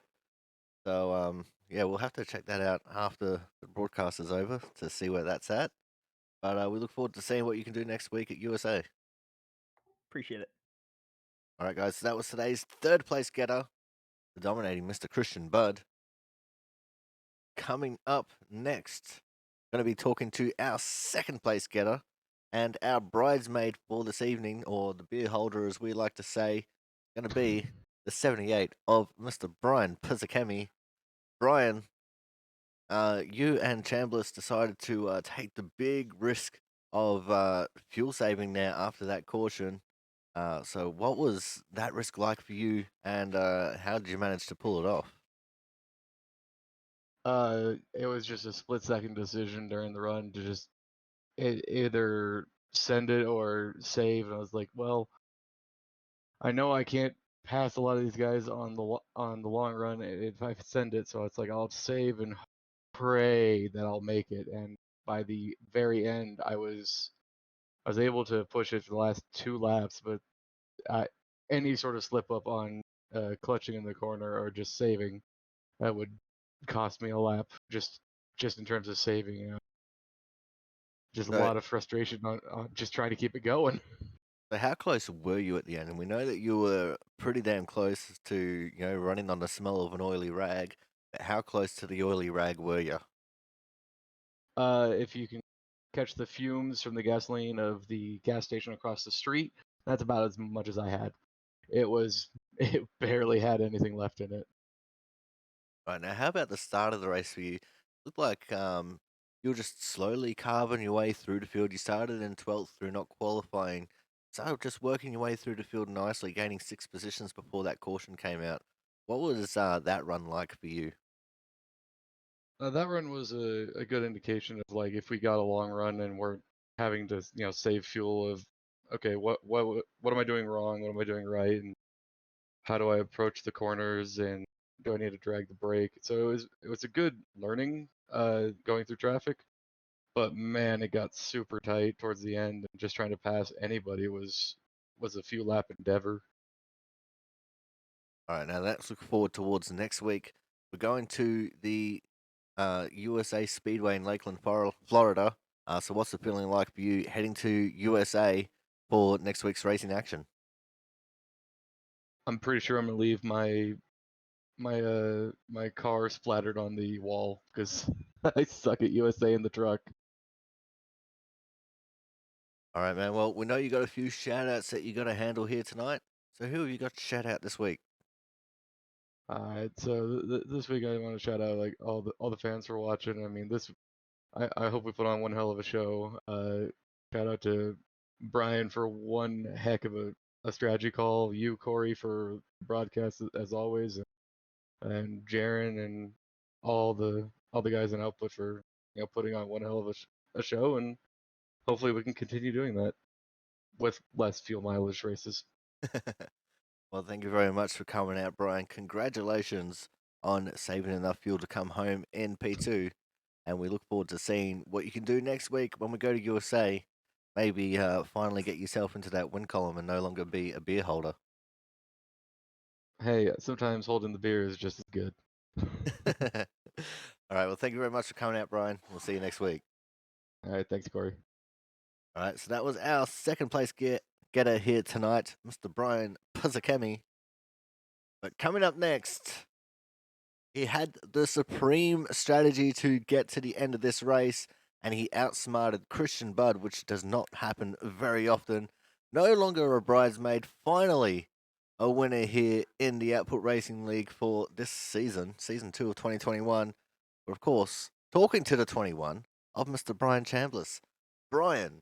So, yeah, we'll have to check that out after the broadcast is over to see where that's at. But we look forward to seeing what you can do next week at USA. Appreciate it. All right, guys. So that was today's third place getter, the dominating Mr. Christian Bud. Coming up next, going to be talking to our second place getter and our bridesmaid for this evening, or the beer holder as we like to say, going to be the 78 of Mr. Brian Pizzakemi. Brian, you and Chambliss decided to take the big risk of fuel saving there after that caution. So, what was that risk like for you, and how did you manage to pull it off? It was just a split-second decision during the run to just either send it or save, and I was like, well, I know I can't pass a lot of these guys on the long run if I send it, so it's like I'll save and pray that I'll make it. And by the very end, I was able to push it for the last 2 laps, but any sort of slip up on clutching in the corner or just saving, that would cost me a lap just in terms of saving. Just a So, lot of frustration on just trying to keep it going. So how close were you at the end? And we know that you were pretty damn close to, running on the smell of an oily rag. But how close to the oily rag were you? If you can catch the fumes from the gasoline of the gas station across the street, that's about as much as I had. It barely had anything left in it. Right now, how about the start of the race for you? Looked like you were just slowly carving your way through the field. You started in 12th through not qualifying. Started just working your way through the field nicely, gaining 6 positions before that caution came out. What was that run like for you? That run was a good indication of like if we got a long run and we're having to save fuel of okay what am I doing wrong, what am I doing right, and how do I approach the corners, and do I need to drag the brake. So it was a good learning going through traffic, but man, it got super tight towards the end, and just trying to pass anybody was a few lap endeavor. All right, now let's look forward towards next week. We're going to the USA Speedway in Lakeland, Florida. So, what's the feeling like for you heading to USA for next week's racing action? I'm pretty sure I'm gonna leave my car splattered on the wall because I suck at USA in the truck. All right, man. Well, we know you got a few shout outs that you got to handle here tonight. So, who have you got to shout out this week? Alright, so this week I want to shout out like all the fans for watching. I mean, I hope we put on one hell of a show. Shout out to Brian for one heck of a strategy call. You, Corey, for broadcast as always, and Jaren and all the guys in Output for putting on one hell of a show, and hopefully we can continue doing that with less fuel mileage races. Well, thank you very much for coming out, Brian. Congratulations on saving enough fuel to come home in P2. And we look forward to seeing what you can do next week when we go to USA. Maybe finally get yourself into that win column and no longer be a beer holder. Hey, sometimes holding the beer is just as good. All right. Well, thank you very much for coming out, Brian. We'll see you next week. All right, thanks, Corey. All right. So that was our second place getter here tonight, Mr. Brian Puzzakemi. But coming up next, he had the supreme strategy to get to the end of this race, and he outsmarted Christian Budd, which does not happen very often. No longer a bridesmaid, finally a winner here in the Output Racing League for this season, season 2 of 2021. But of course, talking to the 21 of Mr. Brian Chambliss. Brian,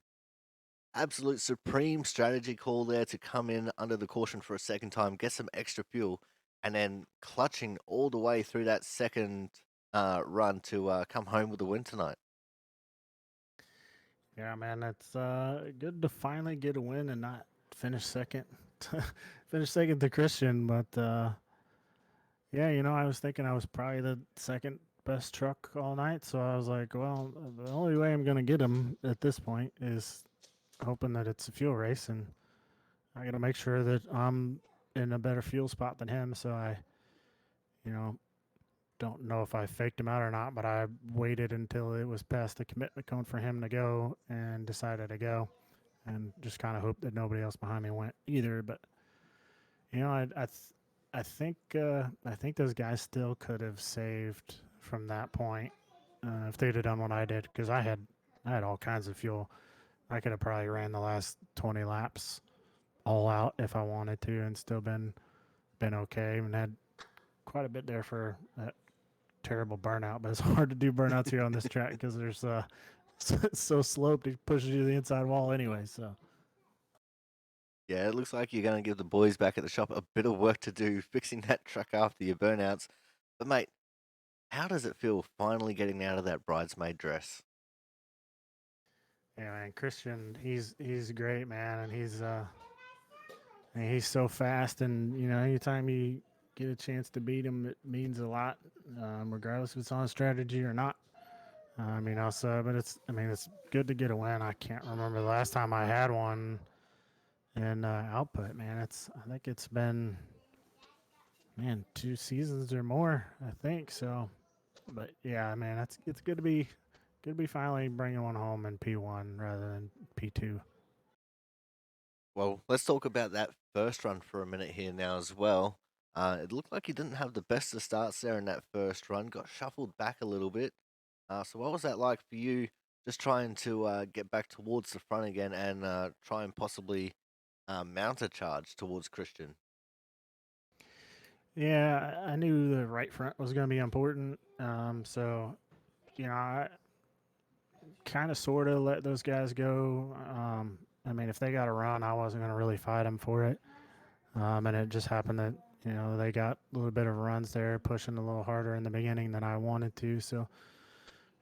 absolute supreme strategy call there to come in under the caution for a second time, get some extra fuel, and then clutching all the way through that second run to come home with a win tonight. Yeah, man, it's good to finally get a win and not finish second. Finish second to Christian, but yeah, I was thinking I was probably the second best truck all night, so I was like, well, the only way I'm gonna get him at this point is hoping that it's a fuel race, and I got to make sure that I'm in a better fuel spot than him. So I, you know, don't know if I faked him out or not, but I waited until it was past the commitment cone for him to go and decided to go, and just kind of hoped that nobody else behind me went either. But I think those guys still could have saved from that point if they'd have done what I did, because I had all kinds of fuel. I could have probably ran the last 20 laps all out if I wanted to, and still been okay, and had quite a bit there for that terrible burnout. But it's hard to do burnouts here on this track because there's so sloped, it pushes you to the inside wall anyway. So Yeah, it looks like you're going to give the boys back at the shop a bit of work to do fixing that truck after your burnouts. But mate, how does it feel finally getting out of that bridesmaid dress? yeah, man, Christian, he's great, man, and he's so fast, and anytime you get a chance to beat him, it means a lot, regardless if it's on strategy or not. But it's good to get a win. I can't remember the last time I had one in Output, man. I think it's been 2 seasons or more, I think so. But yeah, man, it's good to be finally bringing one home in P1 rather than P2. Well, let's talk about that first run for a minute here now as well. It looked like you didn't have the best of starts there in that first run, got shuffled back a little bit. So, what was that like for you, just trying to get back towards the front again and try and possibly mount a charge towards Christian? Yeah, I knew the right front was going to be important. So, I kind of sort of let those guys go. If they got a run, I wasn't going to really fight them for it. And it just happened that, they got a little bit of runs there, pushing a little harder in the beginning than I wanted to. So,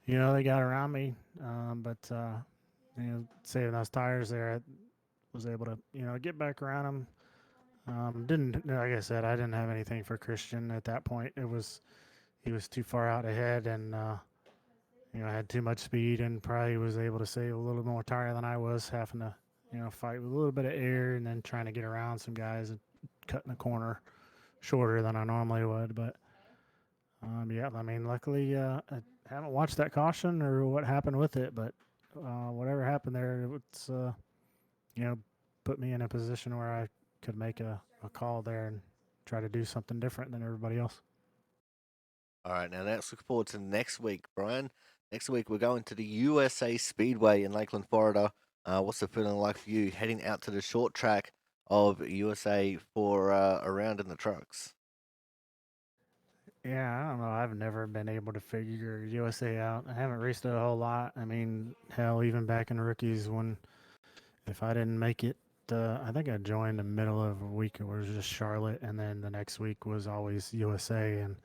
they got around me. Saving those tires there, I was able to, get back around them. Didn't Like I said, I didn't have anything for Christian at that point. He was too far out ahead, and I had too much speed, and probably was able to save a little more tire than I was, having to fight with a little bit of air and then trying to get around some guys and cutting the corner shorter than I normally would. But yeah, luckily I haven't watched that caution or what happened with it, but whatever happened there, it's put me in a position where I could make a call there and try to do something different than everybody else. All right, now let's look forward to next week, Brian. Next week, we're going to the USA Speedway in Lakeland, Florida. What's the feeling like for you heading out to the short track of USA for a round in the trucks? Yeah, I don't know. I've never been able to figure USA out. I haven't raced it a whole lot. Hell, even back in rookies when if I didn't make it, I think I joined the middle of a week. It was just Charlotte, and then the next week was always USA. And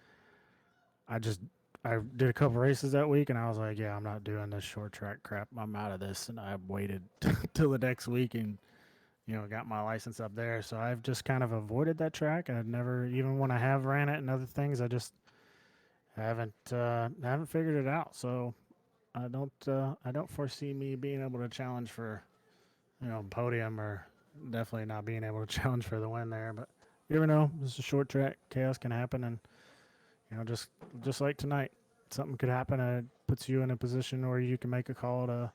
I did a couple races that week, and I was like, yeah, I'm not doing this short track crap. I'm out of this. And I waited till the next week and got my license up there. So I've just kind of avoided that track. I've never, even when I have ran it and other things, I just haven't figured it out. So I don't foresee me being able to challenge for podium, or definitely not being able to challenge for the win there. But you never know. This is a short track. Chaos can happen, and just like tonight, something could happen and it puts you in a position where you can make a call to,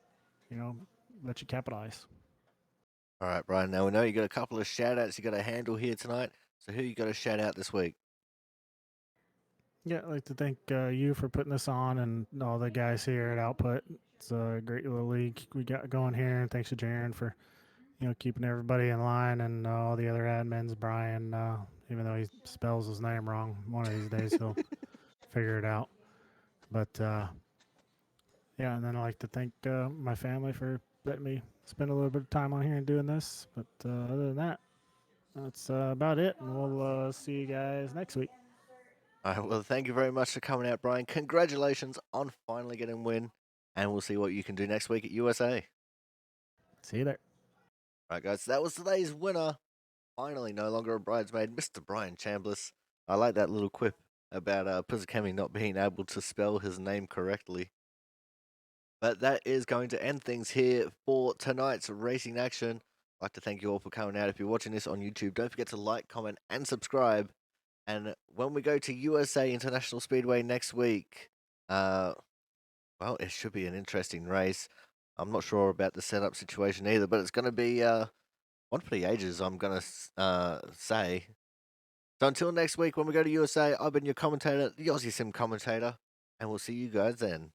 let you capitalize. All right, Brian. Now we know you got a couple of shout outs you got to handle here tonight. So who you got to shout out this week? Yeah, I'd like to thank you for putting this on and all the guys here at Output. It's a great little league we got going here, and thanks to Jaron for keeping everybody in line, and all the other admins. Brian, even though he spells his name wrong, one of these days he'll figure it out. But yeah, and then I'd like to thank my family for letting me spend a little bit of time on here and doing this. But other than that, that's about it, and we'll see you guys next week. All right, well, thank you very much for coming out, Brian. Congratulations on finally getting a win, and we'll see what you can do next week at USA. See you there. All right, guys, that was today's winner. Finally, no longer a bridesmaid, Mr. Brian Chambliss. I like that little quip about Pizzacami not being able to spell his name correctly. But that is going to end things here for tonight's racing action. I'd like to thank you all for coming out. If you're watching this on YouTube, don't forget to like, comment, and subscribe. And when we go to USA International Speedway next week, well, it should be an interesting race. I'm not sure about the setup situation either, but it's going to be one for the ages, I'm going to say. So until next week, when we go to USA, I've been your commentator, the Aussie Sim commentator, and we'll see you guys then.